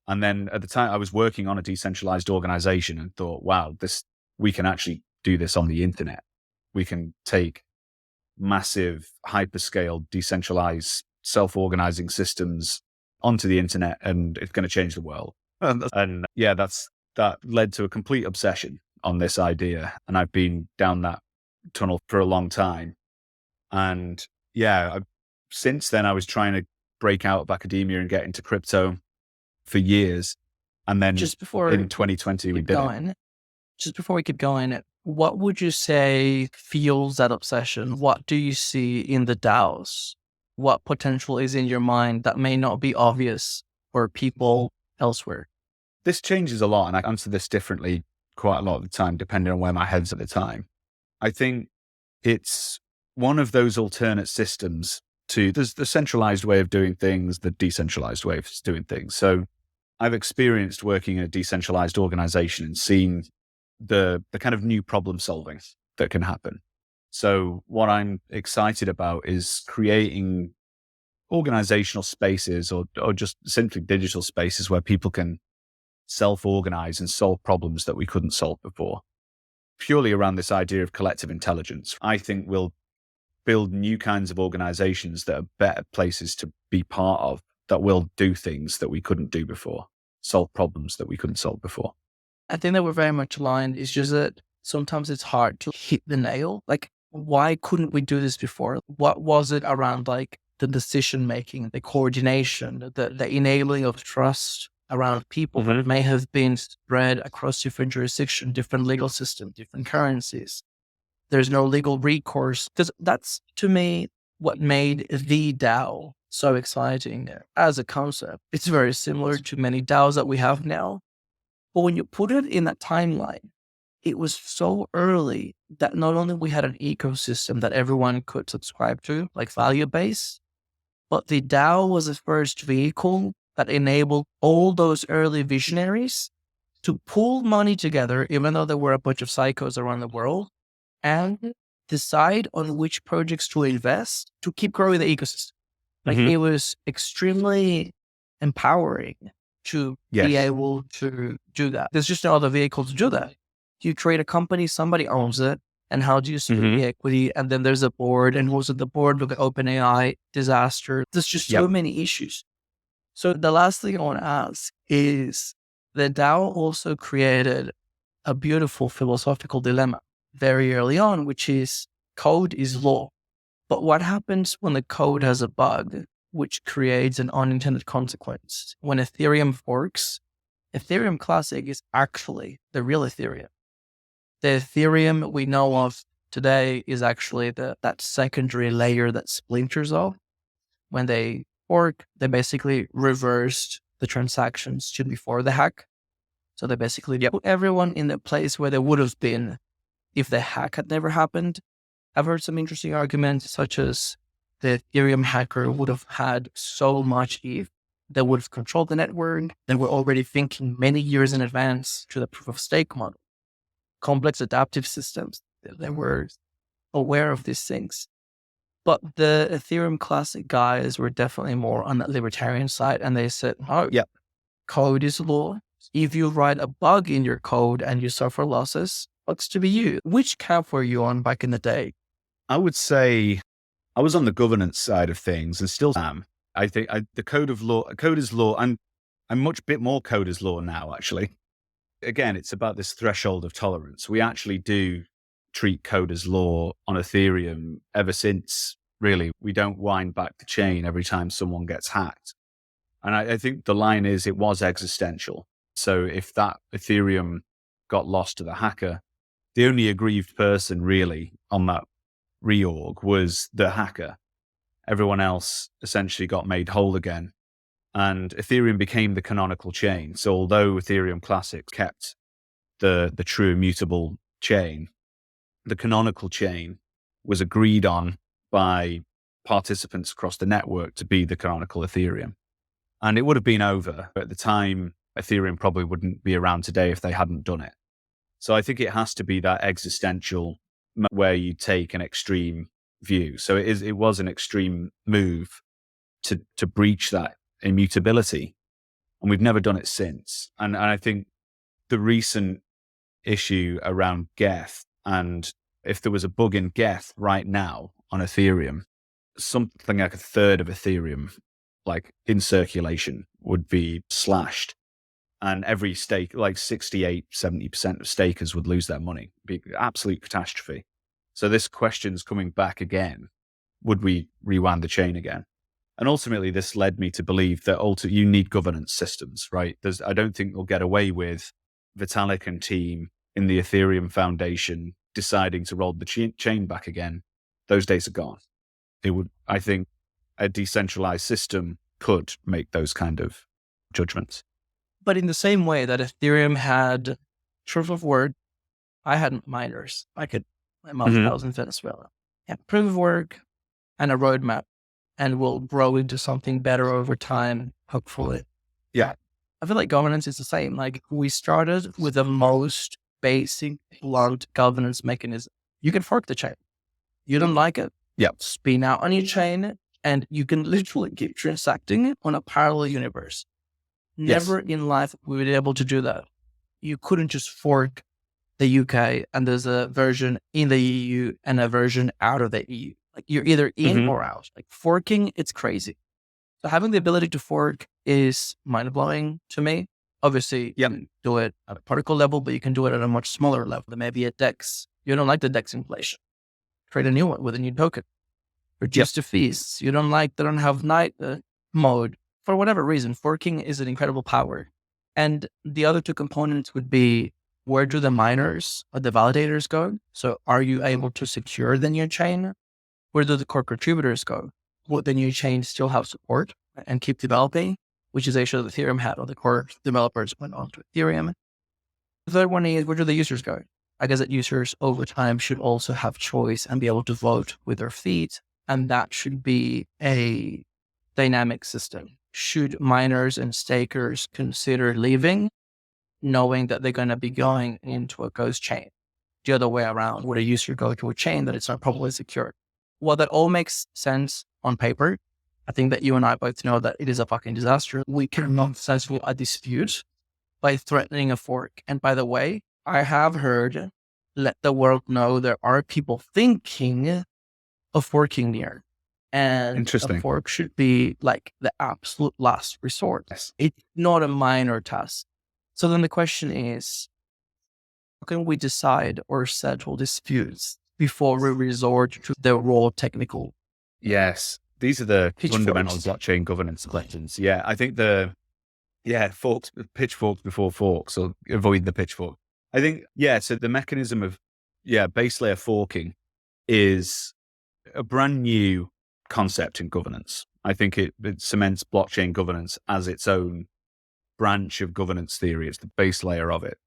And then at the time I was working on a decentralized organization and thought, wow, we can actually do this on the internet. We can take massive hyperscale decentralized self-organizing systems onto the internet and it's going to change the world. And yeah, that led to a complete obsession on this idea. And I've been down that tunnel for a long time. And yeah, since then I was trying to break out of academia and get into crypto for years. And then just before in 2020, we did it. Just before we keep going, what would you say fuels that obsession? What do you see in the DAOs? What potential is in your mind that may not be obvious for people elsewhere? This changes a lot, and I answer this differently quite a lot of the time, depending on where my head's at the time. I think it's one of those alternate systems to, there's the centralized way of doing things, the decentralized way of doing things. So I've experienced working in a decentralized organization and seen the kind of new problem solving that can happen. So what I'm excited about is creating organizational spaces or just simply digital spaces where people can self-organize and solve problems that we couldn't solve before. Purely around this idea of collective intelligence, I think we'll build new kinds of organizations that are better places to be part of, that will do things that we couldn't do before, solve problems that we couldn't solve before. I think that we're very much aligned. It's just that sometimes it's hard to hit the nail. Like, why couldn't we do this before? What was it around like the decision-making, the coordination, the enabling of trust around people that may have been spread across different jurisdictions, different legal systems, different currencies? There's no legal recourse. Because that's, to me, what made the DAO so exciting as a concept. It's very similar to many DAOs that we have now. But when you put it in that timeline, it was so early that not only we had an ecosystem that everyone could subscribe to, like value-based, but the DAO was the first vehicle that enabled all those early visionaries to pool money together, even though there were a bunch of psychos around the world, and decide on which projects to invest to keep growing the ecosystem. Like it was extremely empowering to be able to do that. There's just no other vehicle to do that. You create a company, somebody owns it, and how do you split the equity? And then there's a board, and who's at the board? Look at OpenAI disaster. There's just so many issues. So the last thing I want to ask is, the DAO also created a beautiful philosophical dilemma very early on, which is code is law. But what happens when the code has a bug, which creates an unintended consequence? When Ethereum forks, Ethereum Classic is actually the real Ethereum. The Ethereum we know of today is actually that secondary layer that splinters off. When they fork, they basically reversed the transactions to before the hack. So they basically put everyone in the place where they would have been if the hack had never happened. I've heard some interesting arguments, such as the Ethereum hacker would have had so much ETH, they would have controlled the network. They were already thinking many years in advance to the proof of stake model. Complex adaptive systems, they were aware of these things. But the Ethereum Classic guys were definitely more on the libertarian side, and they said, code is law. If you write a bug in your code and you suffer losses, what's to be you? Which camp were you on back in the day? I would say I was on the governance side of things and still am. I think the code is law. I'm much bit more code is law now, actually. Again, it's about this threshold of tolerance. We actually do treat code as law on Ethereum ever since, really. We don't wind back the chain every time someone gets hacked. And I think the line is, it was existential. So if that Ethereum got lost to the hacker, the only aggrieved person really on that reorg was the hacker. Everyone else essentially got made whole again. And Ethereum became the canonical chain. So although Ethereum Classic kept the true immutable chain, the canonical chain was agreed on by participants across the network to be the canonical Ethereum. And it would have been over. At the time, Ethereum probably wouldn't be around today if they hadn't done it. So I think it has to be that existential where you take an extreme view. So it was an extreme move to breach that immutability. And we've never done it since. And I think the recent issue around Geth, and if there was a bug in Geth right now on Ethereum, something like a third of Ethereum, like in circulation, would be slashed. And every stake, like 68, 70% of stakers would lose their money. It'd be an absolute catastrophe. So this question's coming back again. Would we rewind the chain again? And ultimately, this led me to believe that you need governance systems, right? I don't think we'll get away with Vitalik and team in the Ethereum Foundation deciding to roll the chain back again. Those days are gone. I think a decentralized system could make those kind of judgments. But in the same way that Ethereum had proof of work, I had miners. I'm I was in Venezuela. Proof of work and a roadmap, and we'll grow into something better over time, hopefully. Yeah. I feel like governance is the same. Like, we started with the most basic, blunt governance mechanism. You can fork the chain. You don't like it? Spin out on your chain, and you can literally keep transacting on a parallel universe. Never in life we would be able to do that. You couldn't just fork the UK and there's a version in the EU and a version out of the EU. Like, you're either in or out. Like, forking, it's crazy. So having the ability to fork is mind-blowing to me. Obviously, you can do it at a particle level, but you can do it at a much smaller level. Maybe a DEX. You don't like the DEX inflation. Create a new one with a new token. Reduce the fees. You don't like, they don't have night mode. For whatever reason, forking is an incredible power. And the other two components would be, where do the miners or the validators go? So are you able to secure the new chain? Where do the core contributors go? Would the new chain still have support and keep developing? Which is actually the Ethereum had. All the core developers went on to Ethereum. The third one is, where do the users go? I guess that users over time should also have choice and be able to vote with their feet. And that should be a dynamic system. Should miners and stakers consider leaving, knowing that they're going to be going into a ghost chain? The other way around, would a user go to a chain that it's not properly secured? Well, that all makes sense on paper. I think that you and I both know that it is a fucking disaster. We cannot settle a dispute by threatening a fork. And by the way, I have heard, let the world know there are people thinking of forking near. And Interesting. a fork should be like the absolute last resort. Yes. It's not a minor task. So then the question is, how can we decide or settle disputes before we resort to the raw technical? Yes. These are the fundamental Pitchforks. blockchain governance questions. Yeah. I think pitchforks before forks, or avoid the pitchfork. I think, so the mechanism of, base layer forking is a brand new concept in governance. I think it cements blockchain governance as its own branch of governance theory. It's the base layer of it,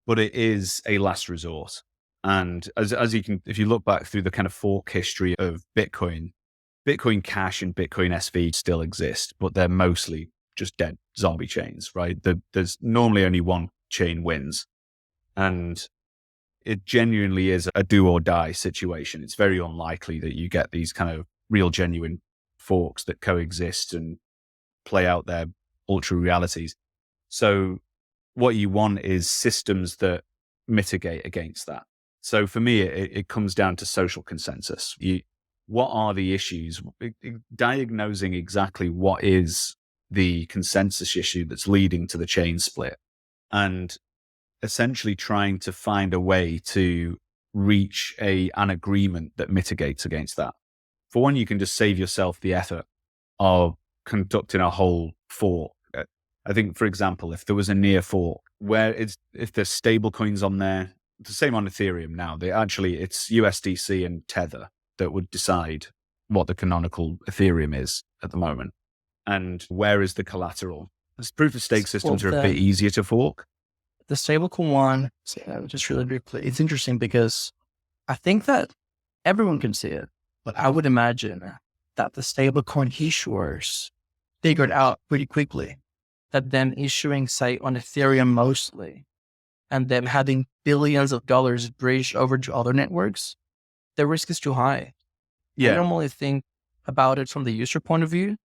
but it is a last resort. And as you can, if you look back through the kind of fork history of Bitcoin Cash and Bitcoin SV still exist, but they're mostly just dead zombie chains, right? There's normally only one chain wins. And it genuinely is a do or die situation. It's very unlikely that you get these kind of real genuine forks that coexist and play out their ultra realities. So what you want is systems that mitigate against that. So for me, it comes down to social consensus. What are the issues? Diagnosing exactly what is the consensus issue that's leading to the chain split, and essentially trying to find a way to reach an agreement that mitigates against that. For one, you can just save yourself the effort of conducting a whole fork. I think, for example, if there was a near fork if there's stable coins on there, the same on Ethereum now, it's USDC and Tether that would decide what the canonical Ethereum is at the moment. And where is the collateral? As proof of stake systems are a bit easier to fork. The stablecoin one, just really briefly, it's interesting because I think that everyone can see it, but I would imagine that the stablecoin issuers figured out pretty quickly that them issuing, say, on Ethereum mostly, and them having billions of dollars bridged over to other networks, the risk is too high. Yeah. I normally think about it from the user point of view,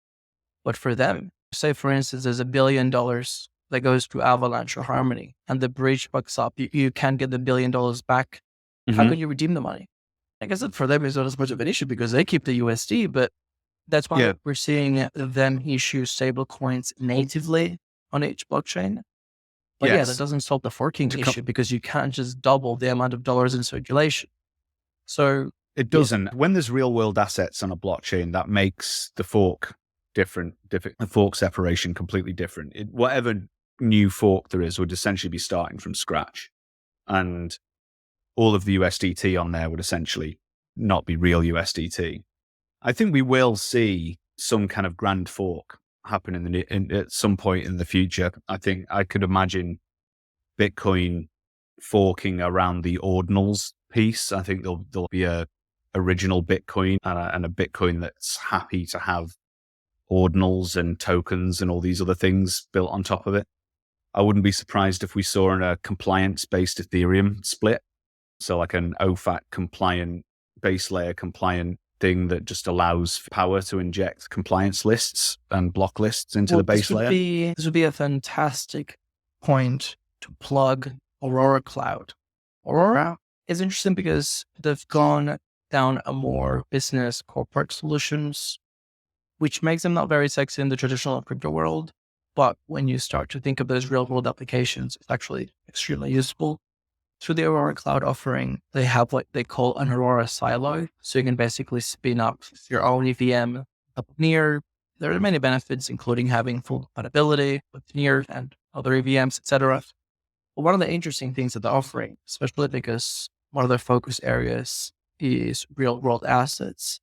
but for them, say, for instance, there's $1 billion that goes to Avalanche or Harmony, and the bridge bucks up. You can't get the $1 billion back. Mm-hmm. How can you redeem the money? I guess that for them is not as much of an issue because they keep the USD, but that's why we're seeing them issue stable coins natively on each blockchain. But that doesn't solve the forking issue because you can't just double the amount of dollars in circulation. So it doesn't. When there's real world assets on a blockchain, that makes the fork different, the fork separation completely different. Whatever new fork there is would essentially be starting from scratch. And all of the USDT on there would essentially not be real USDT. I think we will see some kind of grand fork happen at some point in the future. I think I could imagine Bitcoin forking around the ordinals piece. I think there'll be a original Bitcoin and a Bitcoin that's happy to have ordinals and tokens and all these other things built on top of it. I wouldn't be surprised if we saw a compliance-based Ethereum split. So like an OFAC compliant, base layer compliant thing that just allows power to inject compliance lists and block lists into the base layer. This would be a fantastic point to plug Aurora Cloud. Aurora is interesting because they've gone down a more business corporate solutions, which makes them not very sexy in the traditional crypto world. But when you start to think of those real world applications, it's actually extremely useful. Through the Aurora Cloud offering, they have what they call an Aurora silo. So you can basically spin up your own EVM up near. There are many benefits, including having full compatibility with near and other EVMs, etc. But one of the interesting things that they're offering, especially because one of their focus areas is real world assets,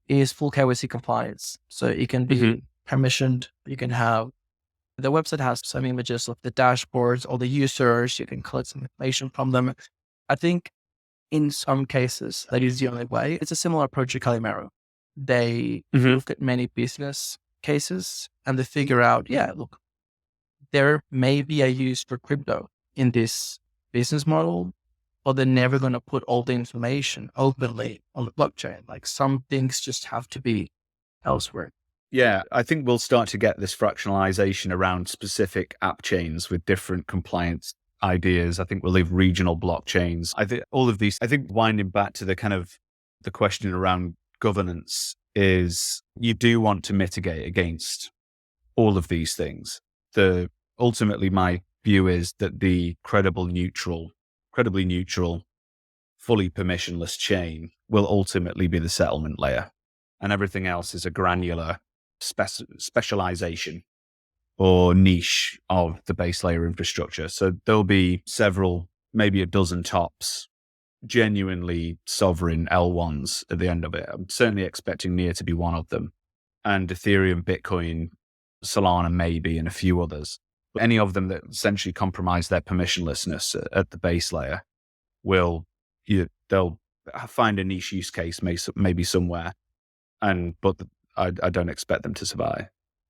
is full KYC compliance. So it can be permissioned. You can have, the website has some images of the dashboards, all the users. You can collect some information from them. I think in some cases, that is the only way. It's a similar approach to Calimero. They look at many business cases and they figure out, yeah, look, there may be a use for crypto in this business model, but they're never going to put all the information openly on the blockchain. Like some things just have to be elsewhere. Yeah, I think we'll start to get this fractionalization around specific app chains with different compliance ideas. I think we'll leave regional blockchains. I think all of these, I think winding back to the kind of the question around governance is you do want to mitigate against all of these things. Ultimately, my view is that the incredibly neutral, fully permissionless chain will ultimately be the settlement layer. And everything else is a granular specialization or niche of the base layer infrastructure. So there'll be several, maybe a dozen tops, genuinely sovereign L1s at the end of it. I'm certainly expecting Near to be one of them. And Ethereum, Bitcoin, Solana maybe, and a few others. But any of them that essentially compromise their permissionlessness at the base layer they'll find a niche use case maybe somewhere. But I don't expect them to survive.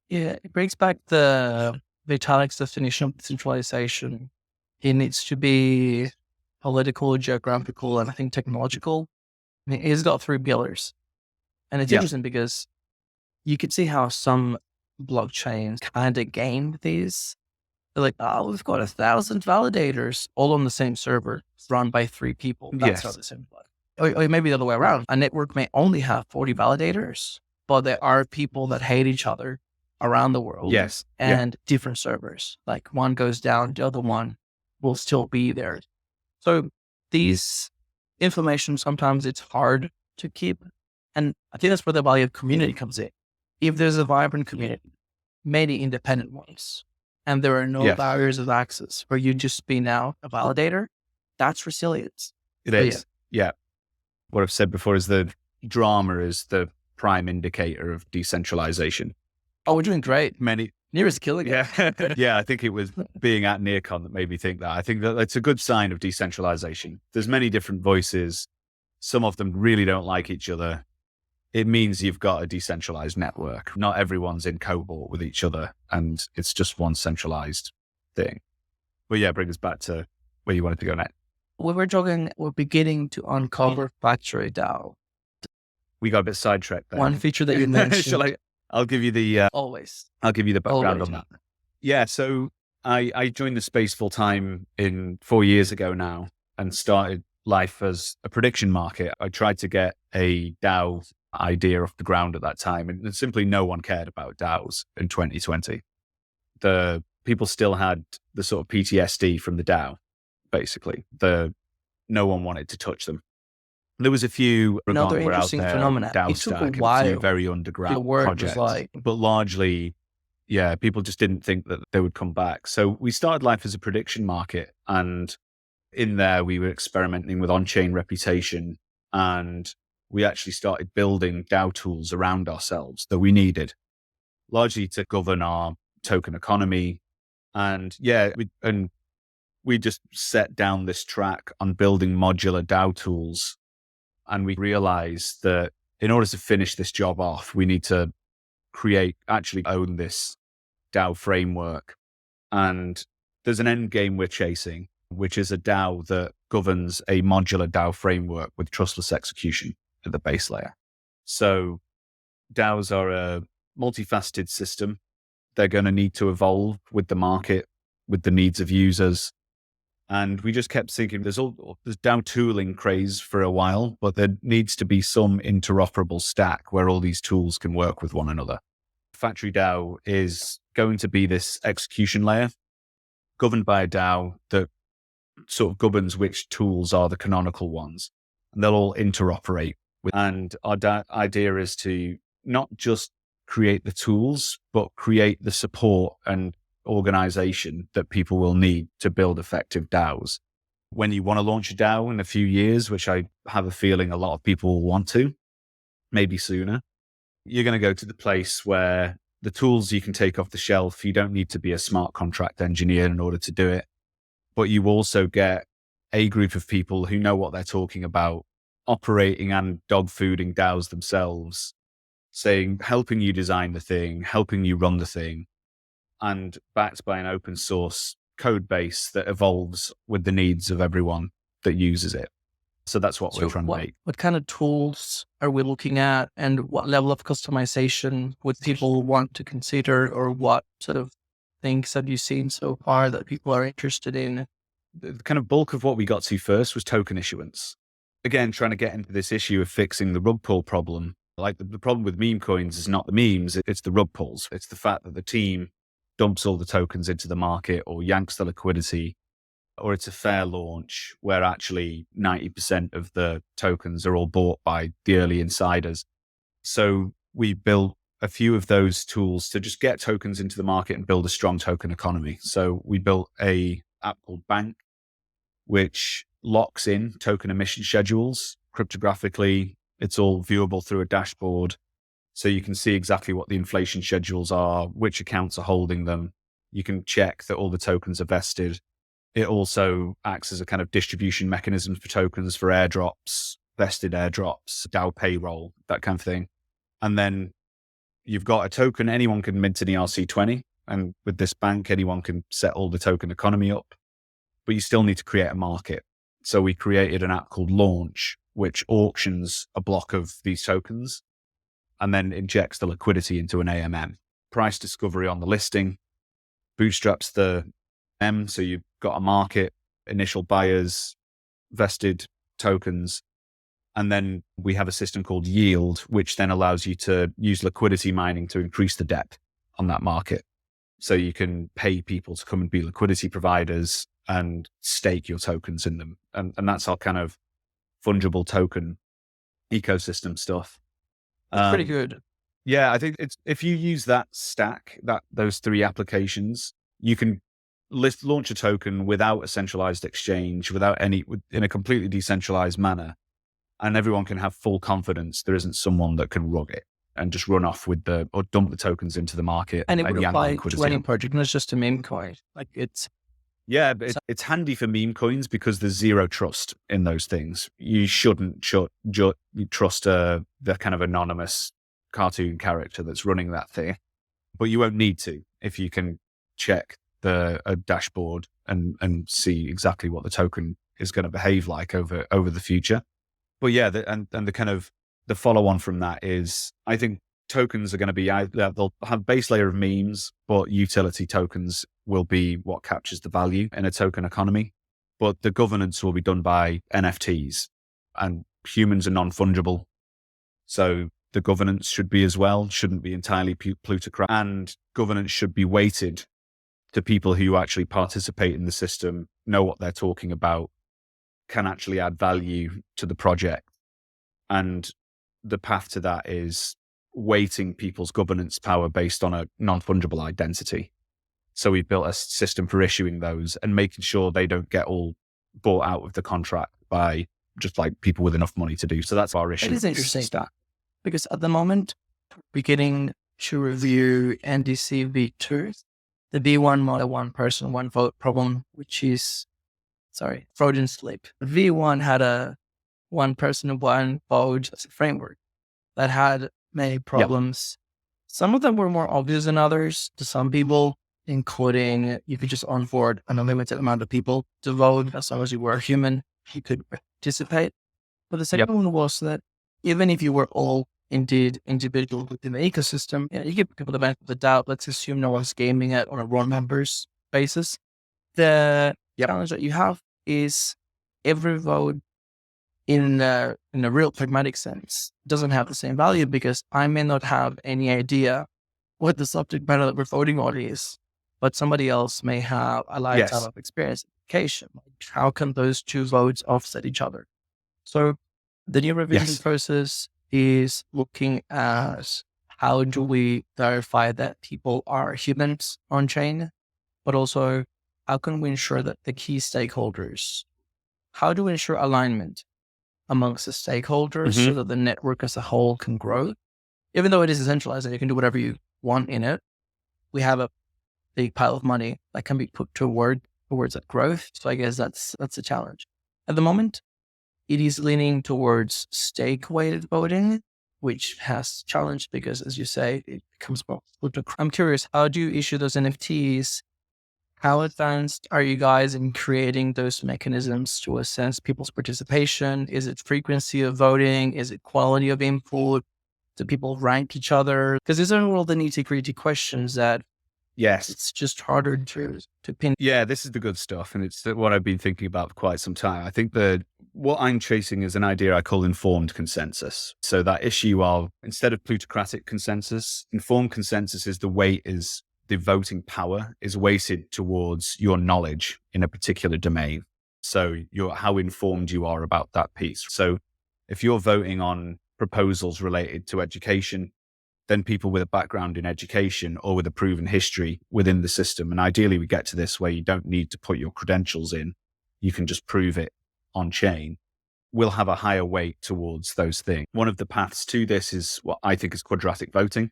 Yeah, it brings back the Vitalik's definition of decentralization. It needs to be political, geographical, and I think technological. I mean, it's got 3 pillars. And it's interesting because you could see how some blockchains kind of game these. They're like, oh, we've got 1,000 validators all on the same server run by 3 people. That's how they simplify. Or maybe the other way around. A network may only have 40 validators, but there are people that hate each other around the world. Yes. And different servers. Like one goes down, the other one will still be there. So these information, sometimes it's hard to keep. And I think that's where the value of community comes in. If there's a vibrant community, many independent ones, and there are no barriers of access where you just be now a validator, that's resilience. It is. Yeah. What I've said before is the drama is the prime indicator of decentralization. Oh, we're doing great. Near is killing it. Yeah, I think it was being at NearCon that made me think that. I think that it's a good sign of decentralization. There's many different voices. Some of them really don't like each other. It means you've got a decentralized network. Not everyone's in cohort with each other, and it's just one centralized thing. But yeah, bring us back to where you wanted to go next. When we're beginning to uncover Factory DAO. We got a bit sidetracked there. One feature that you mentioned. I'll give you the always. I'll give you the background on that. Yeah, so I joined the space full time 4 years ago now and started life as a prediction market. I tried to get a DAO idea off the ground at that time, and simply no one cared about DAOs in 2020. The people still had the sort of PTSD from the DAO, basically. No one wanted to touch them. There was a few another interesting phenomenon. DAO it took stack, a while. a few very underground projects, but largely, people just didn't think that they would come back. So we started life as a prediction market, and in there we were experimenting with on-chain reputation, and we actually started building DAO tools around ourselves that we needed, largely to govern our token economy. And we just set down this track on building modular DAO tools. And we realized that in order to finish this job off, we need to actually own this DAO framework. And there's an end game we're chasing, which is a DAO that governs a modular DAO framework with trustless execution at the base layer. So DAOs are a multifaceted system. They're going to need to evolve with the market, with the needs of users. And we just kept thinking there's DAO tooling craze for a while, but there needs to be some interoperable stack where all these tools can work with one another. Factory DAO is going to be this execution layer governed by a DAO that sort of governs which tools are the canonical ones. And they'll all interoperate. And our idea is to not just create the tools, but create the support and organization that people will need to build effective DAOs. When you want to launch a DAO in a few years, which I have a feeling a lot of people will want to, maybe sooner, you're going to go to the place where the tools you can take off the shelf, you don't need to be a smart contract engineer in order to do it, but you also get a group of people who know what they're talking about, operating and dog fooding DAOs themselves, helping you design the thing, helping you run the thing, and backed by an open source code base that evolves with the needs of everyone that uses it. So that's what we're trying to make. What kind of tools are we looking at, and what level of customization would people want to consider, or what sort of things have you seen so far that people are interested in? The kind of bulk of what we got to first was token issuance. Again, trying to get into this issue of fixing the rug pull problem. Like the problem with meme coins is not the memes, it's the rug pulls. It's the fact that the team dumps all the tokens into the market or yanks the liquidity, or it's a fair launch where actually 90% of the tokens are all bought by the early insiders. So we built a few of those tools to just get tokens into the market and build a strong token economy. So we built a app called Bank, which locks in token emission schedules cryptographically. It's all viewable through a dashboard. So you can see exactly what the inflation schedules are, which accounts are holding them. You can check that all the tokens are vested. It also acts as a kind of distribution mechanism for tokens for airdrops, vested airdrops, DAO payroll, that kind of thing. And then you've got a token, anyone can mint an ERC20. And with this Bank, anyone can set all the token economy up. But you still need to create a market. So we created an app called Launch, which auctions a block of these tokens and then injects the liquidity into an AMM. Price discovery on the listing, bootstraps the M, so you've got a market, initial buyers, vested tokens, and then we have a system called Yield, which then allows you to use liquidity mining to increase the depth on that market. So you can pay people to come and be liquidity providers and stake your tokens in them. And that's our kind of fungible token ecosystem stuff. That's pretty good. Yeah, I think if you use that stack, those three applications, you can launch a token without a centralized exchange, in a completely decentralized manner, and everyone can have full confidence there isn't someone that can rug it and just run off or dump the tokens into the market. And it would apply to any project, not just a meme coin. Like yeah, but it's handy for meme coins because there's zero trust in those things. You shouldn't trust the kind of anonymous cartoon character that's running that thing, but you won't need to if you can check a dashboard and see exactly what the token is going to behave like over the future. But yeah, the kind of the follow on from that is, I think tokens are going to be, they'll have base layer of memes, but utility tokens will be what captures the value in a token economy. But the governance will be done by NFTs, and humans are non-fungible. So the governance should be as well, shouldn't be entirely plutocratic, and governance should be weighted to people who actually participate in the system, know what they're talking about, can actually add value to the project. And the path to that is weighting people's governance power based on a non-fungible identity. So we've built a system for issuing those and making sure they don't get all bought out of the contract by just like people with enough money to do. So that's our issue. It is interesting because at the moment, beginning to review NDC V2, the V1 model, one person, one vote problem, which is, Freudian slip. V1 had a one person, one vote as a framework that had many problems. Yep. Some of them were more obvious than others to some people, including you could just onboard an unlimited amount of people to vote. As long as you were a human, you could participate. But the second one was that even if you were all indeed individual within the ecosystem, you give people the benefit of the doubt. Let's assume no one's gaming it on a raw members basis. The challenge that you have is every vote in a real pragmatic sense doesn't have the same value, because I may not have any idea what the subject matter that we're voting on is, but somebody else may have a lifetime of experience and education. How can those two votes offset each other? So the new revision process is looking at how do we verify that people are humans on chain, but also how can we ensure that the key stakeholders, how do we ensure alignment amongst the stakeholders so that the network as a whole can grow? Even though it is decentralized and you can do whatever you want in it, we have a big pile of money that can be put towards that growth. So I guess that's a challenge. At the moment, it is leaning towards stake-weighted voting, which has challenged because, as you say, it becomes more. I'm curious, how do you issue those NFTs? How advanced are you guys in creating those mechanisms to assess people's participation? Is it frequency of voting? Is it quality of input? Do people rank each other? Because these are all the nitty-gritty questions that Yes, it's just harder to pin. yeah, this is the good stuff, and it's what I've been thinking about for quite some time. I think what I'm chasing is an idea I call informed consensus. So that issue of, instead of plutocratic consensus, informed consensus is the voting power is weighted towards your knowledge in a particular domain. So how informed you are about that piece. So if you're voting on proposals related to education, then people with a background in education or with a proven history within the system, and ideally we get to this where you don't need to put your credentials in, you can just prove it on chain, will have a higher weight towards those things. One of the paths to this is what I think is quadratic voting.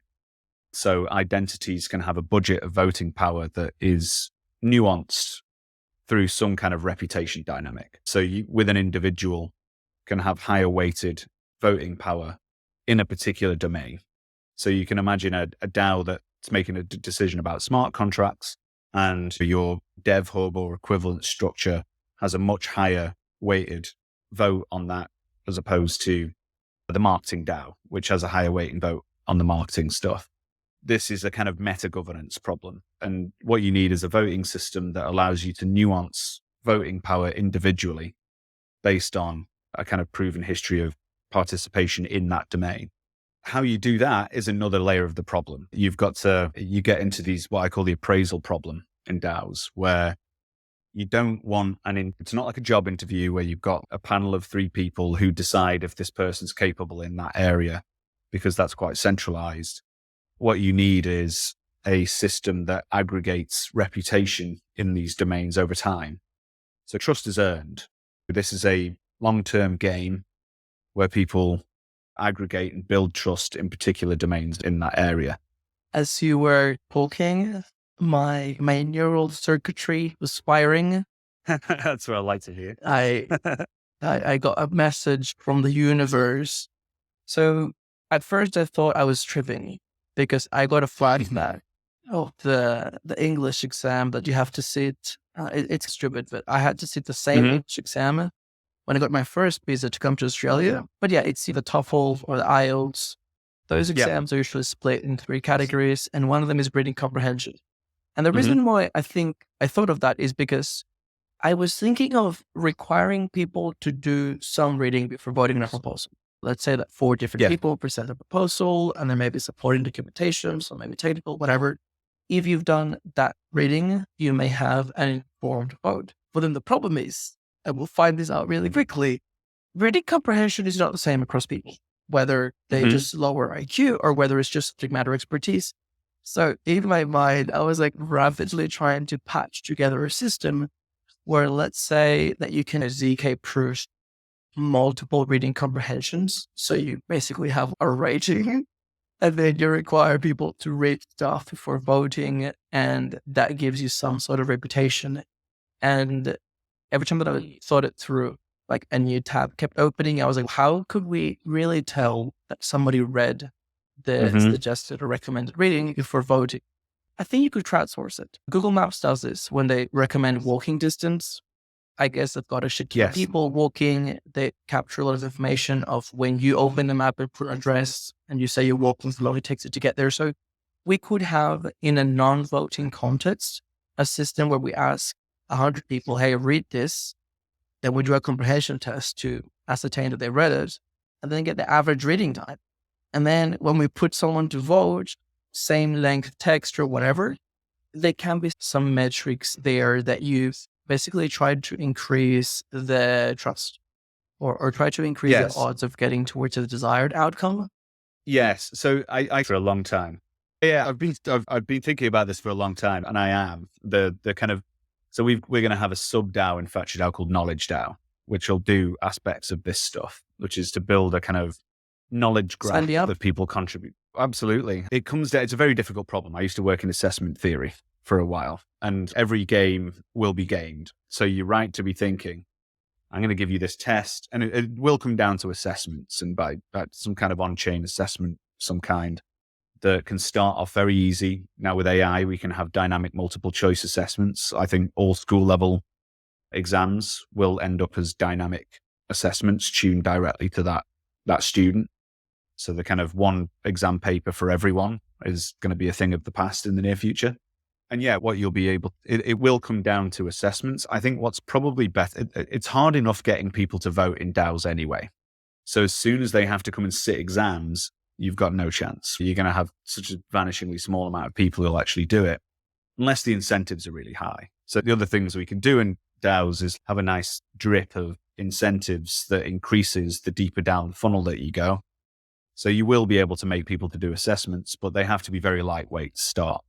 So identities can have a budget of voting power that is nuanced through some kind of reputation dynamic. So you, with an individual, can have higher weighted voting power in a particular domain. So you can imagine a DAO that's making a decision about smart contracts, and your dev hub or equivalent structure has a much higher weighted vote on that, as opposed to the marketing DAO, which has a higher weighting vote on the marketing stuff. This is a kind of meta governance problem. And what you need is a voting system that allows you to nuance voting power individually based on a kind of proven history of participation in that domain. How you do that is another layer of the problem. You get into these, what I call the appraisal problem in DAOs, where you don't want it's not like a job interview where you've got a panel of 3 people who decide if this person's capable in that area, because that's quite centralized. What you need is a system that aggregates reputation in these domains over time. So trust is earned. This is a long-term game where people aggregate and build trust in particular domains in that area. As you were talking, my neural circuitry was firing. That's what I like to hear. I got a message from the universe. So at first I thought I was tripping because I got a flag that the English exam that you have to sit. It's stupid, but I had to sit the same English exam when I got my first visa to come to Australia. But yeah, it's the TOEFL or the IELTS. Those exams are usually split in 3 categories, and one of them is reading comprehension. And the reason why I think I thought of that is because I was thinking of requiring people to do some reading before voting on a proposal. Let's say that 4 different people present a proposal, and there may be supporting documentation, so maybe technical, whatever. If you've done that reading, you may have an informed vote. But then the problem is, and we'll find this out really quickly, reading comprehension is not the same across people, whether they just lower IQ or whether it's just subject matter expertise. So in my mind, I was like rapidly trying to patch together a system where, let's say that you can ZK proof multiple reading comprehensions. So you basically have a rating, and then you require people to read stuff before voting, and that gives you some sort of reputation. And every time that I thought it through, like a new tab kept opening, I was like, how could we really tell that somebody read the suggested or recommended reading before voting? I think you could crowdsource it. Google Maps does this when they recommend walking distance. I guess they've got a shit ton of people walking. They capture a lot of information of when you open the map and put an address and you say you're walking, how long it takes it to get there. So we could have, in a non-voting context, a system where we ask 100 people, hey, read this. Then we do a comprehension test to ascertain that they read it, and then get the average reading time. And then when we put someone to vote, same length text or whatever, there can be some metrics there that you've basically tried to increase the trust or try to increase the odds of getting towards the desired outcome. Yes. So I for a long time. Yeah, I've been thinking about this for a long time, and I am the kind of. So we're going to have a sub DAO in Factory DAO called Knowledge DAO, which will do aspects of this stuff, which is to build a kind of knowledge graph that people contribute. Absolutely. It comes down, it's a very difficult problem. I used to work in assessment theory for a while, and every game will be gamed. So you're right to be thinking, I'm going to give you this test, and it will come down to assessments, and by some kind of on-chain assessment, some kind that can start off very easy. Now with AI, we can have dynamic multiple choice assessments. I think all school level exams will end up as dynamic assessments tuned directly to that student. So the kind of one exam paper for everyone is going to be a thing of the past in the near future. And yeah, what you'll be able, it will come down to assessments. I think what's probably better, it's hard enough getting people to vote in DAOs anyway. So as soon as they have to come and sit exams, you've got no chance. You're going to have such a vanishingly small amount of people who'll actually do it, unless the incentives are really high. So the other things we can do in DAOs is have a nice drip of incentives that increases the deeper down the funnel that you go. So you will be able to make people to do assessments, but they have to be very lightweight to start.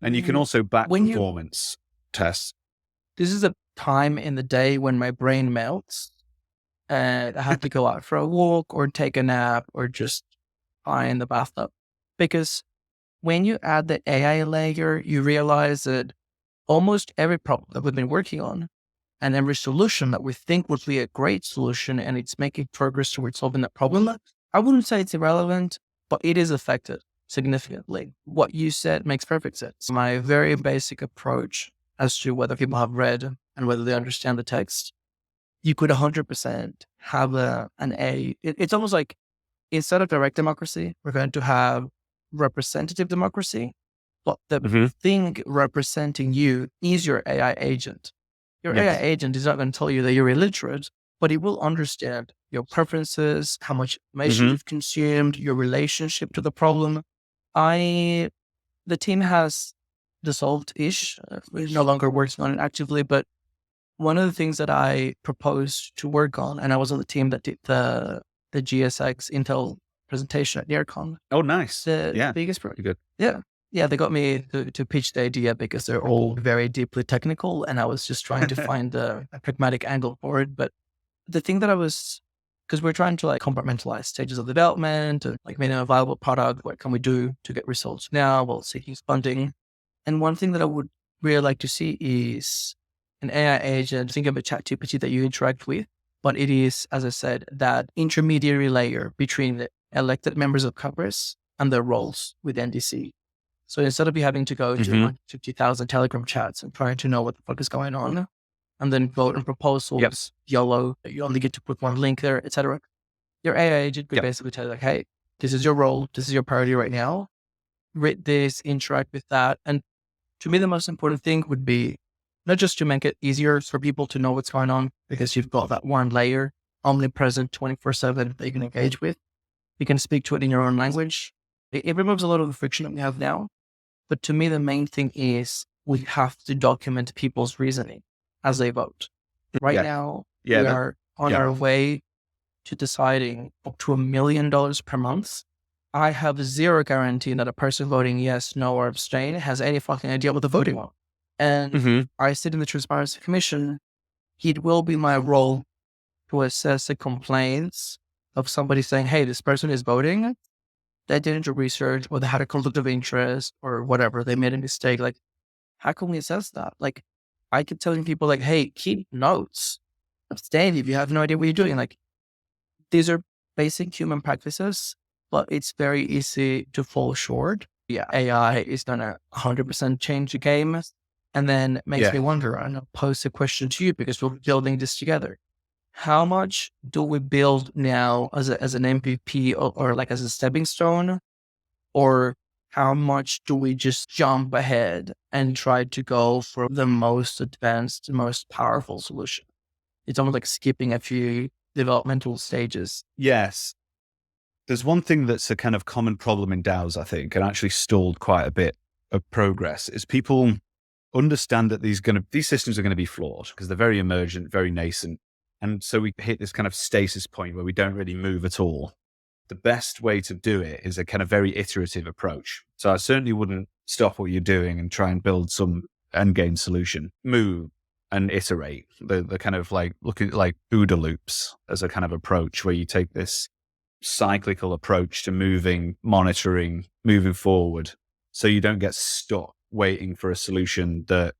And you can also back performance tests. This is a time in the day when my brain melts and I have to go out for a walk or take a nap or just lie in the bathtub. Because when you add the AI layer, you realize that almost every problem that we've been working on and every solution that we think would be a great solution and it's making progress towards solving that problem, I wouldn't say it's irrelevant, but it is affected significantly. What you said makes perfect sense. My very basic approach as to whether people have read and whether they understand the text, you could 100% have it's almost like instead of direct democracy, we're going to have representative democracy, but the thing representing you is your AI agent. Your AI agent is not going to tell you that you're illiterate, but it will understand your preferences, how much information you've consumed, your relationship to the problem. The team has dissolved-ish. We're no longer working on it actively, but one of the things that I proposed to work on, and I was on the team that did the GSX Intel presentation at NearCon. Oh, nice. The biggest pretty good. Yeah, they got me to pitch the idea because they're all very deeply technical, and I was just trying to find a pragmatic angle for it. But the thing that because we're trying to like compartmentalize stages of development and like making a viable product, what can we do to get results now while seeking funding? And one thing that I would really like to see is an AI agent, think of a ChatGPT that you interact with, but it is, as I said, that intermediary layer between the elected members of Congress and their roles with NDC. So instead of you having to go to 50,000 Telegram chats and trying to know what the fuck is going on, and then vote on proposals, YOLO, you only get to put one link there, etc. Your AI agent could basically tell you like, hey, this is your role, this is your priority right now, read this, interact with that. And to me, the most important thing would be not just to make it easier for people to know what's going on, because you've got that one layer omnipresent 24/7 that you can engage with. You can speak to it in your own language. It removes a lot of the friction that we have now. But to me, the main thing is we have to document people's reasoning as they vote. Right now, we are on our way to deciding up to $1 million per month. I have zero guarantee that a person voting yes, no, or abstain has any fucking idea what they're voting on. And I sit in the Transparency Commission. It will be my role to assess the complaints of somebody saying, hey, this person is voting. They didn't do research, or they had a conflict of interest, or whatever. They made a mistake. Like, how can we assess that? Like, I keep telling people, like, hey, keep notes. Abstain if you have no idea what you're doing. Like, these are basic human practices, but it's very easy to fall short. Yeah, AI is going to 100% change the game. And then it makes me wonder, and I'll pose a question to you because we're building this together. How much do we build now as an MVP or like as a stepping stone? Or how much do we just jump ahead and try to go for the most advanced, most powerful solution? It's almost like skipping a few developmental stages. Yes. There's one thing that's a kind of common problem in DAOs, I think, and actually stalled quite a bit of progress, is people understand that these systems are going to be flawed because they're very emergent, very nascent. And so we hit this kind of stasis point where we don't really move at all. The best way to do it is a kind of very iterative approach. So I certainly wouldn't stop what you're doing and try and build some endgame solution. Move and iterate. The kind of like looking at like OODA loops as a kind of approach where you take this cyclical approach to moving, monitoring, moving forward. So you don't get stuck waiting for a solution that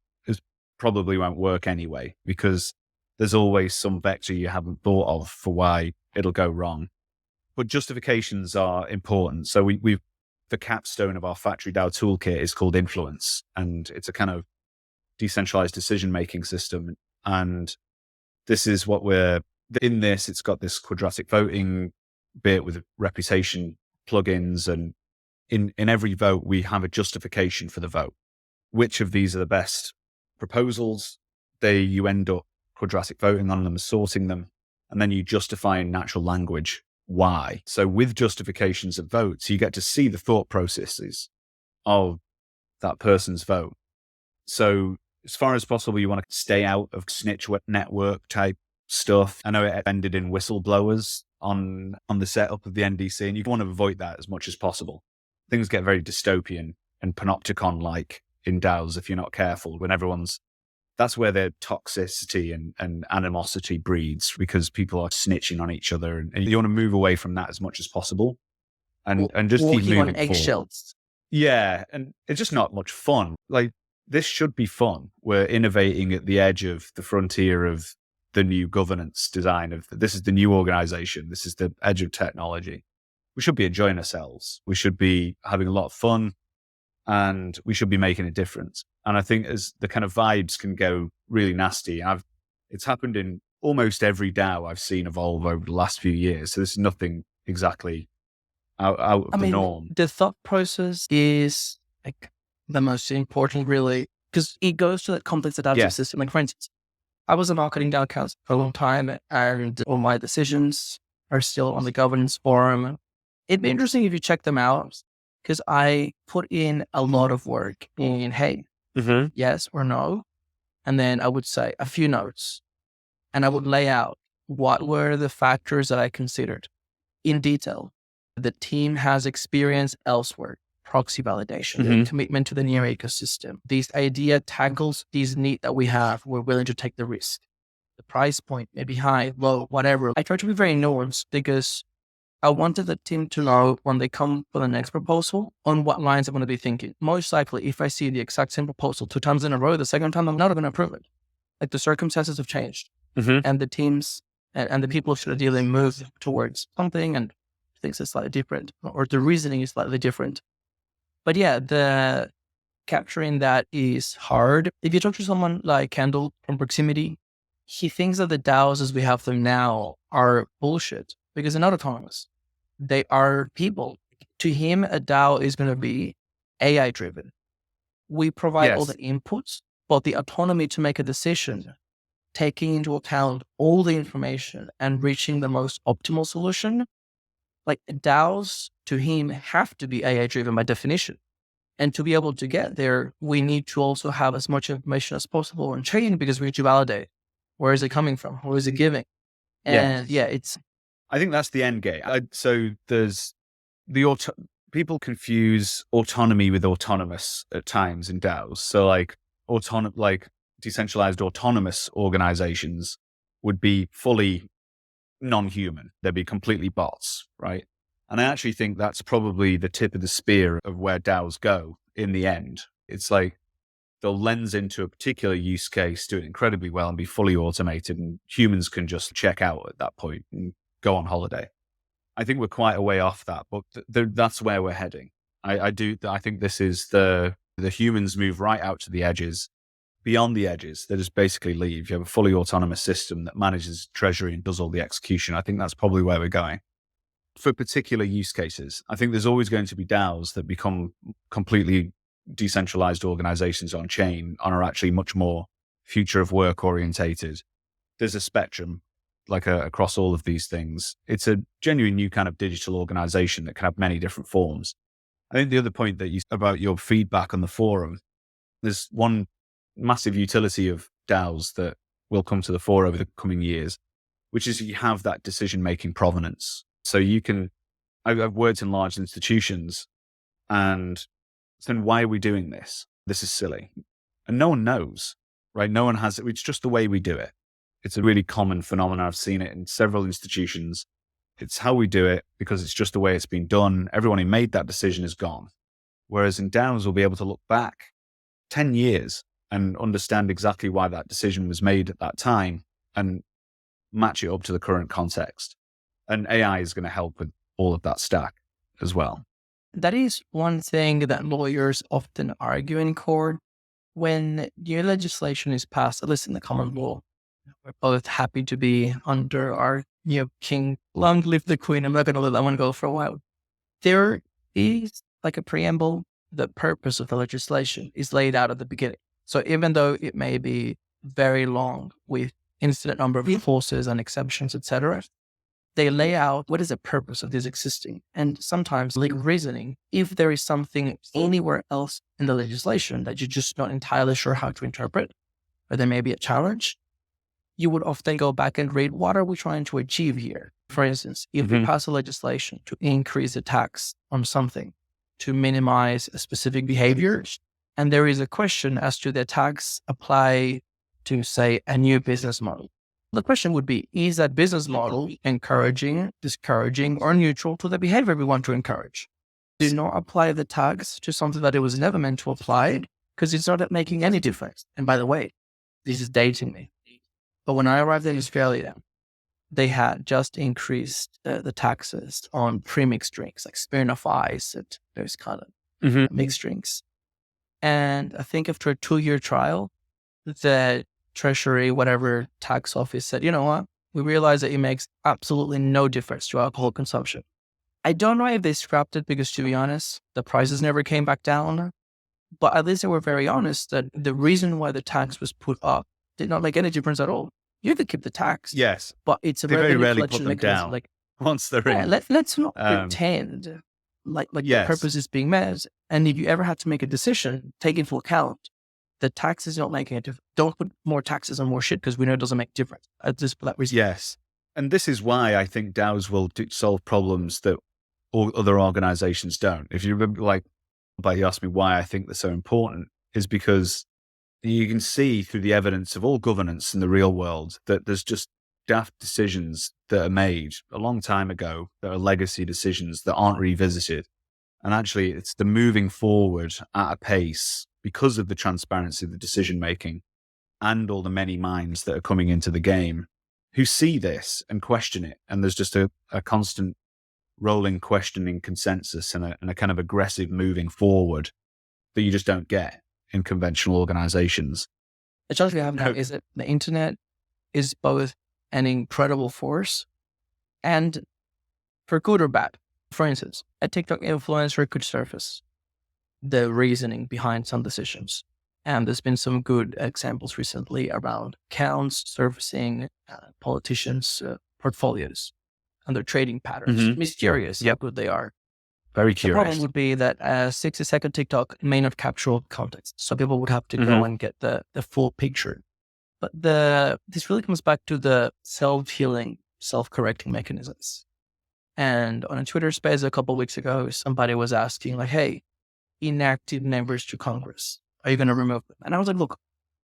probably won't work anyway, because there's always some vector you haven't thought of for why it'll go wrong. But justifications are important. So we've the capstone of our Factory DAO toolkit is called influence, and it's a kind of decentralized decision-making system. And this is what in this, it's got this quadratic voting bit with reputation plugins. And in every vote, we have a justification for the vote. Which of these are the best proposals? You end up quadratic voting on them, sorting them, and then you justify in natural language why. So with justifications of votes, you get to see the thought processes of that person's vote. So as far as possible, you want to stay out of snitch network type stuff. I know it ended in whistleblowers on the setup of the NDC, and you want to avoid that as much as possible. Things get very dystopian and panopticon-like in DAOs if you're not careful, when that's where their toxicity and animosity breeds, because people are snitching on each other, and you want to move away from that as much as possible and just keep moving on eggshells. Yeah, and it's just not much fun. Like, this should be fun. We're innovating at the edge of the frontier of the new governance design this is the new organization. This is the edge of technology. We should be enjoying ourselves. We should be having a lot of fun, and we should be making a difference. And I think as the kind of vibes can go really nasty, it's happened in almost every DAO I've seen evolve over the last few years. So this is nothing exactly out of the norm. The thought process is like the most important, really, because it goes to that complex adaptive system. Like, for instance, I was a marketing DAO counsel for a long time, and all my decisions are still on the governance forum. It'd be interesting if you check them out, because I put in a lot of work in, hey, yes or no. And then I would say a few notes, and I would lay out what were the factors that I considered in detail. The team has experience elsewhere, proxy validation, commitment to the near ecosystem. This idea tackles this need that we have. We're willing to take the risk. The price point may be high, low, whatever. I try to be very nuanced, because I wanted the team to know when they come for the next proposal on what lines I'm going to be thinking. Most likely, if I see the exact same proposal 2 times in a row, the second time I'm not going to approve it. Like, the circumstances have changed, and the teams and the people should ideally move towards something, and things are slightly different, or the reasoning is slightly different. But yeah, the capturing that is hard. If you talk to someone like Kendall from Proximity, he thinks that the DAOs as we have them now are bullshit because they're not autonomous. They are people. To him, a DAO is going to be AI driven. We provide all the inputs, but the autonomy to make a decision, taking into account all the information and reaching the most optimal solution, like, DAOs to him have to be AI driven by definition. And to be able to get there, we need to also have as much information as possible on chain, because we need to validate where is it coming from, who is it giving, and I think that's the end game. So there's people confuse autonomy with autonomous at times in DAOs. So like decentralized autonomous organizations would be fully non-human. They'd be completely bots, right? And I actually think that's probably the tip of the spear of where DAOs go in the end. It's like they'll lens into a particular use case, do it incredibly well, and be fully automated, and humans can just check out at that point and go on holiday. I think we're quite a way off that, but that's where we're heading. I think this is the humans move right out to the edges. Beyond the edges, they just basically leave. You have a fully autonomous system that manages treasury and does all the execution. I think that's probably where we're going. For particular use cases, I think there's always going to be DAOs that become completely decentralized organizations on chain and are actually much more future of work orientated. There's a spectrum across all of these things. It's a genuine new kind of digital organization that can have many different forms. I think the other point that about your feedback on the forum, there's one massive utility of DAOs that will come to the fore over the coming years, which is you have that decision-making provenance. So I've worked in large institutions, and then why are we doing this? This is silly. And no one knows, right? No one has it. It's just the way we do it. It's a really common phenomenon. I've seen it in several institutions. It's how we do it because it's just the way it's been done. Everyone who made that decision is gone. Whereas in DAOs, we'll be able to look back 10 years and understand exactly why that decision was made at that time and match it up to the current context. And AI is going to help with all of that stack as well. That is one thing that lawyers often argue in court. When new legislation is passed, at least in the common law, we're both happy to be under our new king. Long live the queen. I'm not going to let that one go for a while. There is like a preamble. The purpose of the legislation is laid out at the beginning. So even though it may be very long with infinite number of clauses and exceptions, etc., they lay out what is the purpose of this existing. And sometimes legal reasoning, if there is something anywhere else in the legislation that you're just not entirely sure how to interpret, or there may be a challenge, you would often go back and read, what are we trying to achieve here? For instance, if we pass a legislation to increase the tax on something, to minimize a specific behavior, and there is a question as to the tax apply to, say, a new business model. The question would be, is that business model encouraging, discouraging, or neutral to the behavior we want to encourage? Do not apply the tax to something that it was never meant to apply, because it's not making any difference. And by the way, this is dating me, but when I arrived in Australia, they had just increased the taxes on pre-mixed drinks, like Smirnoff Ice and those kind of mixed drinks. And I think after a 2-year trial, the Treasury, whatever tax office said, you know what? We realize that it makes absolutely no difference to alcohol consumption. I don't know if they scrapped it because, to be honest, the prices never came back down. But at least they were very honest that the reason why the tax was put up did not make any difference at all. You could keep the tax. Yes. But it's a very rarely collection put them mechanism. down Like, once they're in. let's not pretend like yes. the purpose is being met. And if you ever had to make a decision, take into account the tax is not making a difference. Don't put more taxes on more shit because we know it doesn't make a difference. Just for that reason. Yes. And this is why I think DAOs will solve problems that all other organizations don't. If you remember, you asked me why I think they're so important, is because you can see through the evidence of all governance in the real world that there's just daft decisions that are made a long time ago that are legacy decisions that aren't revisited. And actually, it's the moving forward at a pace because of the transparency of the decision making and all the many minds that are coming into the game who see this and question it. And there's just a constant rolling questioning consensus and a kind of aggressive moving forward that you just don't get in conventional organizations. The challenge we have now is that the internet is both an incredible force and for good or bad. For instance, a TikTok influencer could surface the reasoning behind some decisions. And there's been some good examples recently around accounts surfacing politicians' portfolios and their trading patterns. Mysterious how good they are. Very curious. The problem would be that a 60-second TikTok may not capture all context. So people would have to go and get the full picture. But this really comes back to the self-healing, self-correcting mechanisms. And on a Twitter space a couple of weeks ago, somebody was asking like, hey, inactive members to Congress, are you going to remove them? And I was like, look,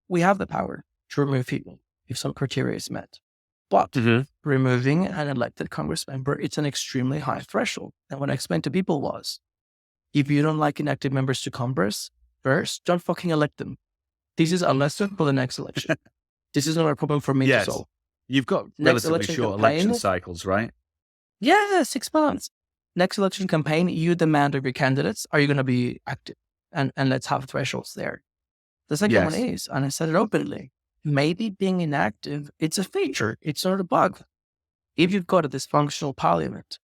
we have the power to remove people if some criteria is met. But removing an elected Congress member, it's an extremely high threshold. And what I explained to people was, if you don't like inactive members to Congress, first, don't fucking elect them. This is a lesson for the next election. This is not a problem for me to solve. You've got relatively short election cycles, right? Yeah, 6 months. Next election campaign, you demand of your candidates, are you going to be active? And let's have thresholds there. The second one is, and I said it openly, maybe being inactive, it's a feature. It's not a bug. If you've got a dysfunctional parliament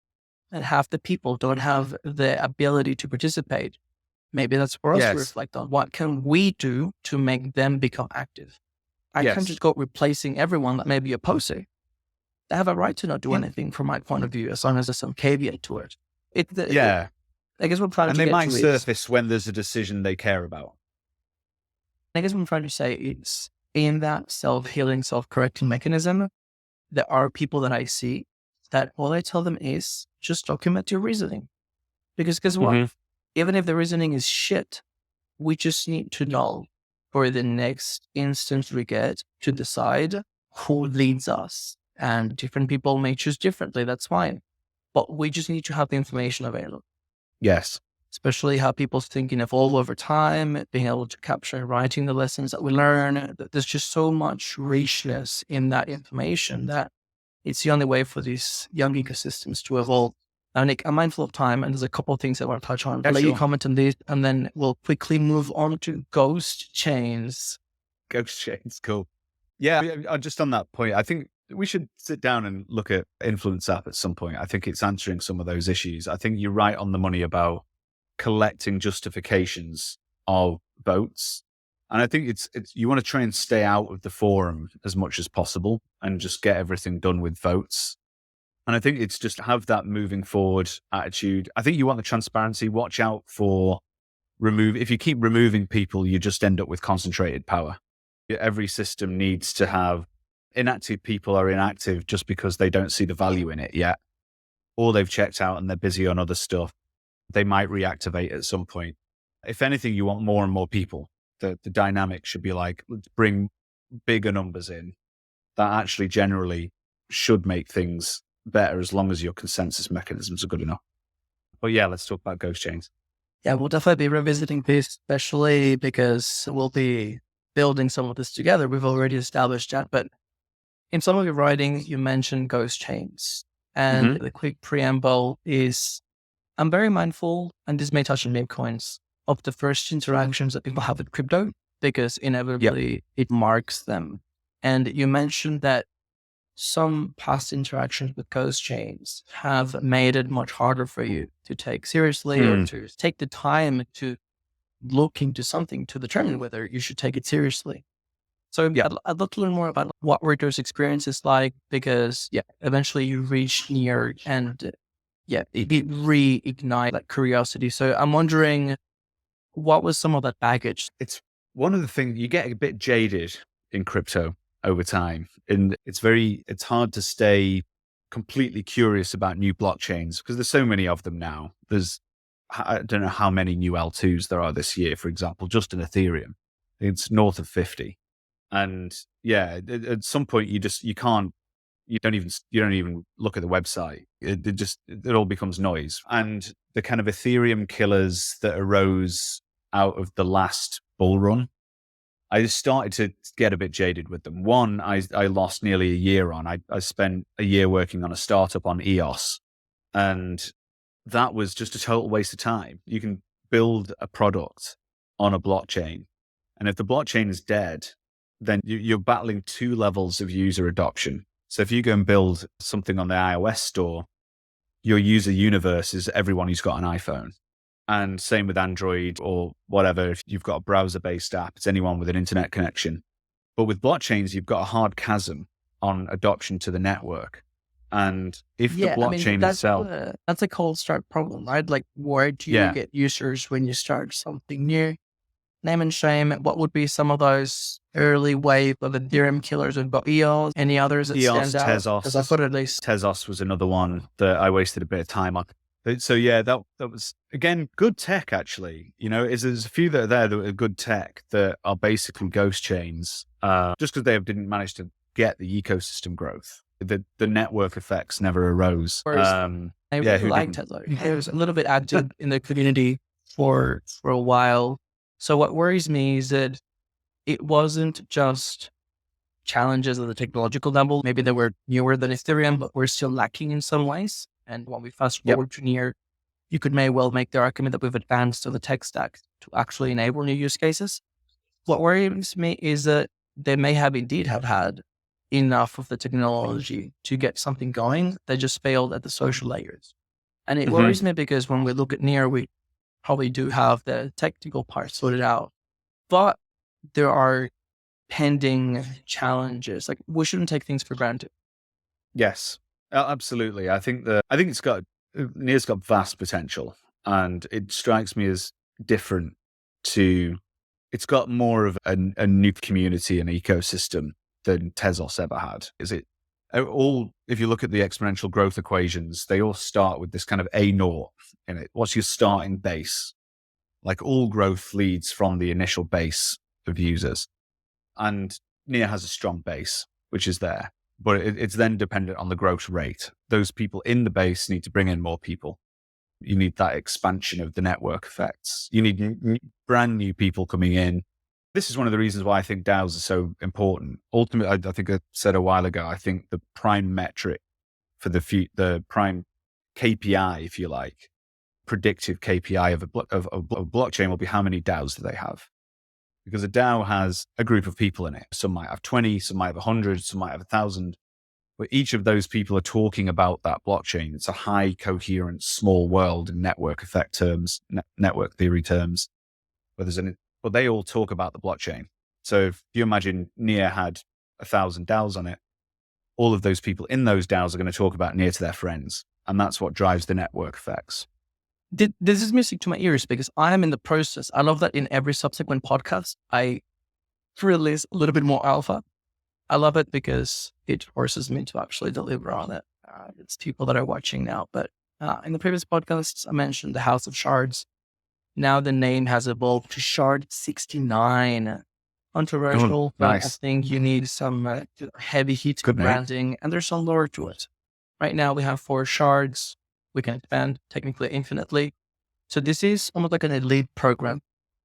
and half the people don't have the ability to participate, maybe that's for us to reflect on. What can we do to make them become active? I can't just go replacing everyone that may be opposing. They have a right to not do anything from my point of view, as long as there's some caveat to it. I guess what I'm trying to get to is... And they might surface when there's a decision they care about. I guess what I'm trying to say is, in that self-healing, self-correcting mechanism, there are people that I see that all I tell them is just document your reasoning. Because guess what? Even if the reasoning is shit, we just need to know for the next instance we get to decide who leads us. And different people may choose differently. That's fine. But we just need to have the information available. Yes. especially how people's thinking evolve over time, being able to capture and writing the lessons that we learn. There's just so much richness in that information that it's the only way for these young ecosystems to evolve. Now, Nick, I'm mindful of time, and there's a couple of things I want to touch on. I'll let you comment on these, and then we'll quickly move on to ghost chains. Ghost chains, cool. Yeah, just on that point, I think we should sit down and look at Influence App at some point. I think it's answering some of those issues. I think you're right on the money about collecting justifications of votes. And I think it's you want to try and stay out of the forum as much as possible and just get everything done with votes. And I think it's just have that moving forward attitude. I think you want the transparency. Watch out for if you keep removing people, you just end up with concentrated power. Every system needs to have inactive people are inactive just because they don't see the value in it yet, or they've checked out and they're busy on other stuff. They might reactivate at some point. If anything, you want more and more people. The dynamic should be like, let's bring bigger numbers in. That actually generally should make things better as long as your consensus mechanisms are good enough. But yeah, let's talk about ghost chains. Yeah, we'll definitely be revisiting this, especially because we'll be building some of this together. We've already established that, but in some of your writing, you mentioned ghost chains. And the quick preamble is, I'm very mindful, and this may touch on meme coins, of the first interactions that people have with crypto, because inevitably it marks them. And you mentioned that some past interactions with ghost chains have made it much harder for you to take seriously or to take the time to look into something to determine whether you should take it seriously. So I'd love to learn more about what were those experiences like, because eventually you reach near and it reignite that curiosity. So I'm wondering, what was some of that baggage? It's one of the things, you get a bit jaded in crypto over time. And it's hard to stay completely curious about new blockchains because there's so many of them now. I don't know how many new L2s there are this year, for example, just in Ethereum. It's north of 50. And at some point you don't even look at the website. It all becomes noise. And the kind of Ethereum killers that arose out of the last bull run, I just started to get a bit jaded with them. One, I lost nearly a year on. I spent a year working on a startup on EOS, and that was just a total waste of time. You can build a product on a blockchain, and if the blockchain is dead, then you're battling two levels of user adoption. So if you go and build something on the iOS store, your user universe is everyone who's got an iPhone. And same with Android or whatever. If you've got a browser-based app, it's anyone with an internet connection. But with blockchains, you've got a hard chasm on adoption to the network. And if the blockchain itself... that's a cold start problem, right? Like, where do you get users when you start something new? Name and shame. What would be some of those early wave of Ethereum killers? We've got EOS, any others that stand out? Tezos. Because I thought at least Tezos was another one that I wasted a bit of time on. So that was, again, good tech, actually. There's a few that are there that are good tech that are basically ghost chains, just because they didn't manage to get the ecosystem growth. The network effects never arose. I really liked Tesla. It was a little bit active in the community for a while. So what worries me is that it wasn't just challenges at the technological level. Maybe they were newer than Ethereum, but we're still lacking in some ways. And when we fast forward to near, you may well make the argument that we've advanced on the tech stack to actually enable new use cases. What worries me is that they may have indeed have had enough of the technology to get something going. They just failed at the social layers. And it worries me because when we look at near, we probably do have the technical part sorted out, but there are pending challenges. Like, we shouldn't take things for granted. Yes, absolutely. I think Near's got vast potential, and it strikes me as different it's got more of a new community and ecosystem than Tezos ever had. If you look at the exponential growth equations, they all start with this kind of A naught in it. What's your starting base? Like, all growth leads from the initial base of users. And Near has a strong base, which is there, but it's then dependent on the growth rate. Those people in the base need to bring in more people. You need that expansion of the network effects. You need brand new people coming in. This is one of the reasons why I think DAOs are so important. Ultimately, I think I said a while ago, I think the prime metric for the prime KPI, if you like, predictive KPI of a blockchain will be how many DAOs do they have? Because a DAO has a group of people in it. Some might have 20, some might have 100, some might have 1,000. But each of those people are talking about that blockchain. It's a high coherent, small world in network effect terms, network theory terms. But they all talk about the blockchain. So if you imagine Near had 1,000 DAOs on it, all of those people in those DAOs are going to talk about Near to their friends. And that's what drives the network effects. This is music to my ears because I am in the process. I love that in every subsequent podcast, I release a little bit more alpha. I love it because it forces me to actually deliver on it. It's people that are watching now. But in the previous podcasts, I mentioned the House of Shards. Now the name has evolved to Shard 69. Controversial, but nice. I think you need some heavy hitting branding, and there's some lore to it. Right now we have 4 shards. We can expand technically infinitely. So this is almost like an elite program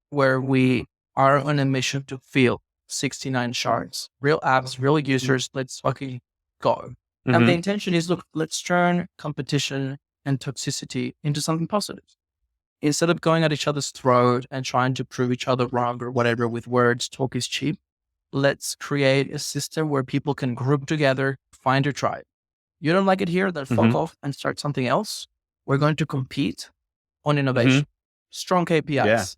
where we are on a mission to fill 69 shards, real apps, real users. Let's fucking go. And the intention is, look, let's turn competition and toxicity into something positive. Instead of going at each other's throat and trying to prove each other wrong or whatever with words, talk is cheap. Let's create a system where people can group together, find a tribe. You don't like it here, then fuck off and start something else. We're going to compete on innovation. Strong KPIs,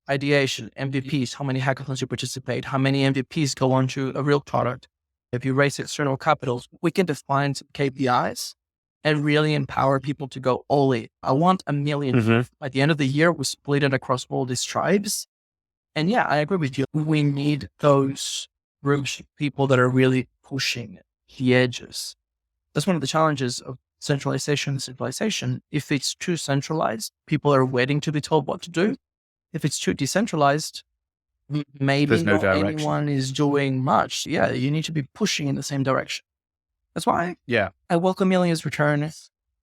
ideation, MVPs, how many hackathons you participate, how many MVPs go on to a real product. If you raise external capitals, we can define some KPIs and really empower people to go all in. I want 1 million. At the end of the year, we split it across all these tribes. And yeah, I agree with you. We need those groups of people that are really pushing the edges. That's one of the challenges of centralization and decentralization. If it's too centralized, people are waiting to be told what to do. If it's too decentralized, maybe not anyone is doing much. Yeah, you need to be pushing in the same direction. That's why I welcome Millions Return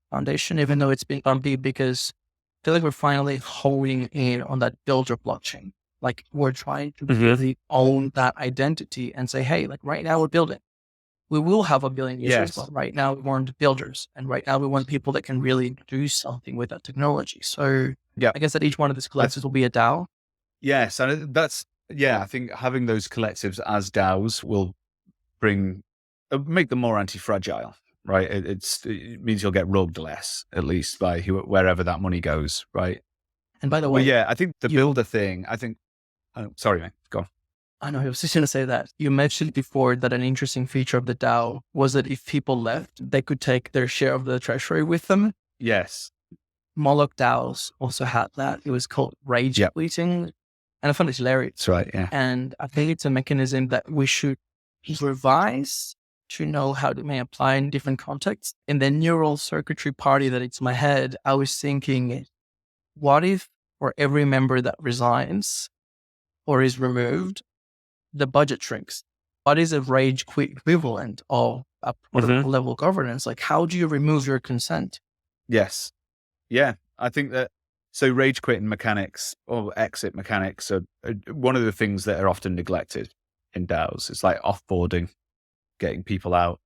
Foundation, even though it's been bumpy, because I feel like we're finally honing in on that builder blockchain. Like we're trying to really own that identity and say, hey, like right now we're building. We will have 1 billion users, but right now we want builders. And right now we want people that can really do something with that technology. So I guess that each one of these collectives will be a DAO. Yes. And I think having those collectives as DAOs will make them more anti-fragile, right? It means you'll get robbed less, at least by wherever that money goes, right? And by the way, I think the builder thing, sorry, man, go on. I know, I was just going to say that. You mentioned before that an interesting feature of the DAO was that if people left, they could take their share of the treasury with them. Yes. Moloch DAOs also had that. It was called rage quitting. And I found it hilarious. That's right, yeah. And I think it's a mechanism that we should revise to know how it may apply in different contexts. In the neural circuitry party that it's in my head, I was thinking, what if for every member that resigns or is removed, the budget shrinks? What is a rage quit equivalent of a protocol level governance? Like, how do you remove your consent? Yes. Yeah. I think that, so rage quitting mechanics or exit mechanics are one of the things that are often neglected in DAOs. It's like offboarding, getting people out.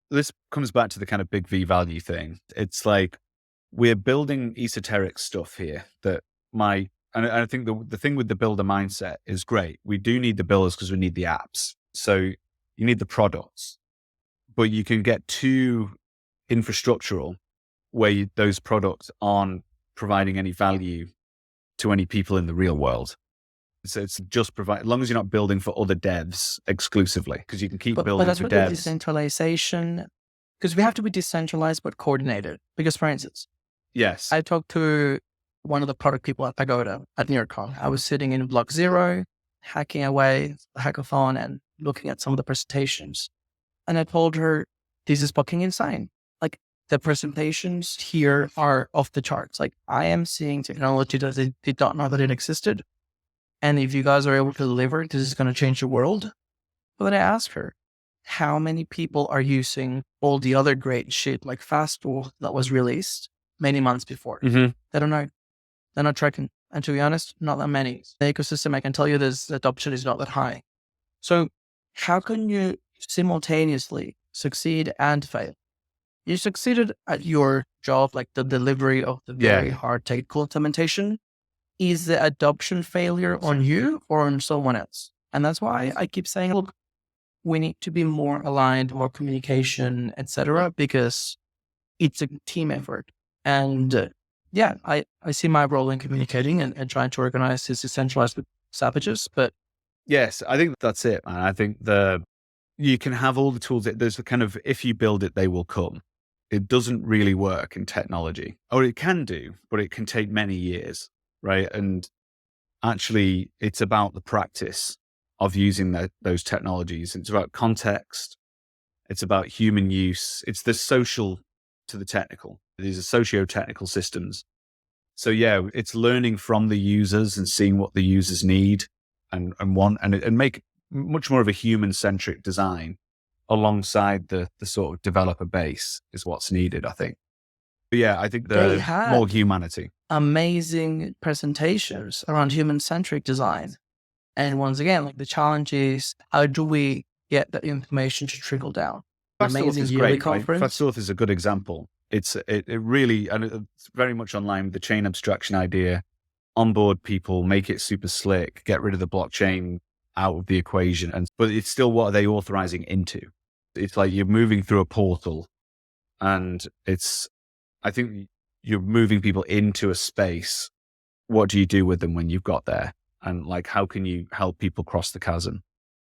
This comes back to the kind of big V value thing. It's like we're building esoteric stuff here and I think the thing with the builder mindset is great. We do need the builders because we need the apps. So you need the products, but you can get too infrastructural where those products aren't providing any value to any people in the real world. So it's just as long as you're not building for other devs exclusively, because you can keep building that's for what devs. The decentralization, because we have to be decentralized but coordinated. Because for instance, I talked to one of the product people at Pagoda at NearCon. I was sitting in block 0, hacking away the hackathon and looking at some of the presentations. And I told her, this is fucking insane. Like the presentations here are off the charts. Like I am seeing technology that I did not know that it existed. And if you guys are able to deliver, this is going to change the world. But then I asked her, how many people are using all the other great shit like Fasttool that was released many months before. Mm-hmm. They're not tracking. And to be honest, not that many. The ecosystem, I can tell you this adoption is not that high. So how can you simultaneously succeed and fail? You succeeded at your job, like the delivery of the very hard technical implementation. Is the adoption failure on you or on someone else? And that's why I keep saying, look, we need to be more aligned, more communication, etc., because it's a team effort. And I see my role in communicating and trying to organize these decentralized savages. But yes, I think that's it, man. I think you can have all the tools. There's a kind of, if you build it, they will come. It doesn't really work in technology, or it can do, but it can take many years, right? And actually, it's about the practice of using those technologies. It's about context. It's about human use. It's the social to the technical. These are socio-technical systems. So yeah, it's learning from the users and seeing what the users need and want, and make much more of a human-centric design alongside the sort of developer base is what's needed, I think. But yeah, I think more humanity. Amazing presentations around human-centric design. And once again, like the challenge is, how do we get that information to trickle down? Amazing yearly conference. Fast is a good example. It really, and it's very much online with the chain abstraction idea. Onboard people, make it super slick, get rid of the blockchain out of the equation. But it's still, what are they authorizing into? It's like you're moving through a portal, and I think you're moving people into a space. What do you do with them when you've got there? And like, how can you help people cross the chasm?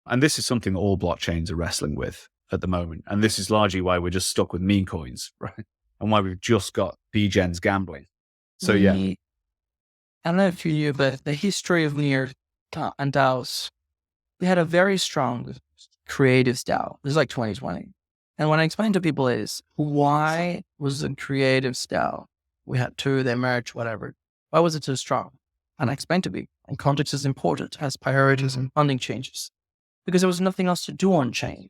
And this is something all blockchains are wrestling with at the moment. And this is largely why we're just stuck with meme coins, right? And why we've just got degens gambling. So yeah. I don't know if you knew, but the history of Near and DAOs, we had a very strong creative DAO. This is like 2020. And what I explain to people is, why was the creative DAO? We had two, they merged, whatever. Why was it so strong? And I explained to people, and context is important as priorities and funding changes, because there was nothing else to do on chain.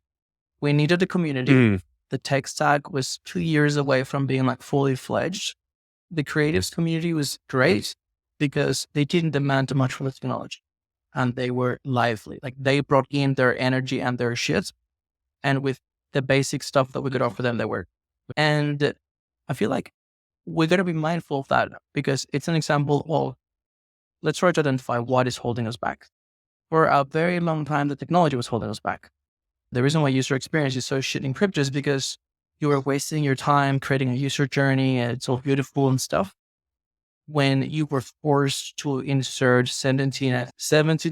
We needed a community. The tech stack was 2 years away from being like fully fledged. The creatives community was great because they didn't demand too much from the technology, and they were lively. Like, they brought in their energy and their shit, and with the basic stuff that we could offer them, they were. And I feel like we're going to be mindful of that, because it's an example of, let's try to identify what is holding us back. For a very long time, the technology was holding us back. The reason why user experience is so shit in crypto is because you were wasting your time creating a user journey, and it's all beautiful and stuff, when you were forced to insert 17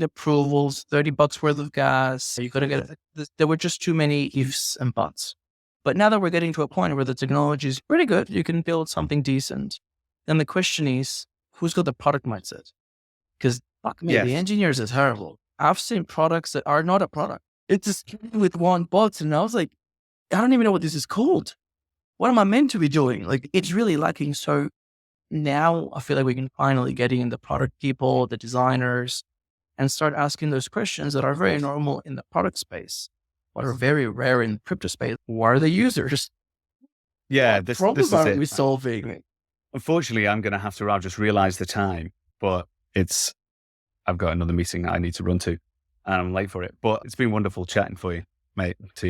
approvals, $30 worth of gas. You couldn't get it. There were just too many ifs and buts. But now that we're getting to a point where the technology is pretty good, you can build something decent. Then the question is, who's got the product mindset? Because fuck me, the engineers are terrible. I've seen products that are not a product. It's just with one bot, and I was like, I don't even know what this is called. What am I meant to be doing? Like, it's really lacking. So now I feel like we can finally get in the product people, the designers, and start asking those questions that are very normal in the product space, but are very rare in the crypto space. What are the users? Yeah, what this problem is are it. we solving? Unfortunately, I'm going to have to. I've just realized the time, but I've got another meeting I need to run to, and I'm late for it. But it's been wonderful chatting for you, mate. It's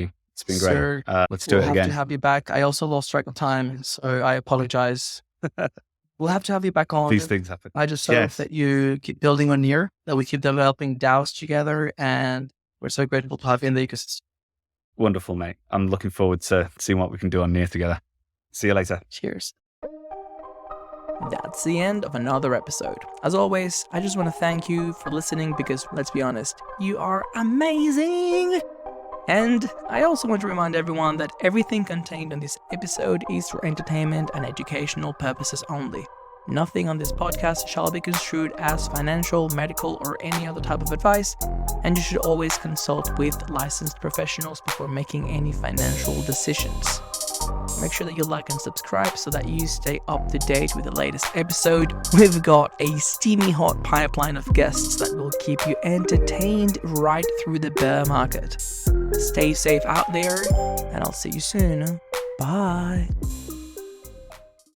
been great. Sir, Let's do it again. We'll have to have you back. I also lost track of time, so I apologize. We'll have to have you back on. These things happen. I just hope that you keep building on Near, that we keep developing DAOs together, and we're so grateful to have you in the ecosystem. Wonderful, mate. I'm looking forward to seeing what we can do on Near together. See you later. Cheers. That's the end of another episode. As always, I just want to thank you for listening, because let's be honest, you are amazing. And I also want to remind everyone that everything contained in this episode is for entertainment and educational purposes only. Nothing on this podcast shall be construed as financial, medical, or any other type of advice, and you should always consult with licensed professionals before making any financial decisions. Make sure that you like and subscribe so that you stay up to date with the latest episode. We've got a steamy hot pipeline of guests that will keep you entertained right through the bear market. Stay safe out there, and I'll see you soon. Bye.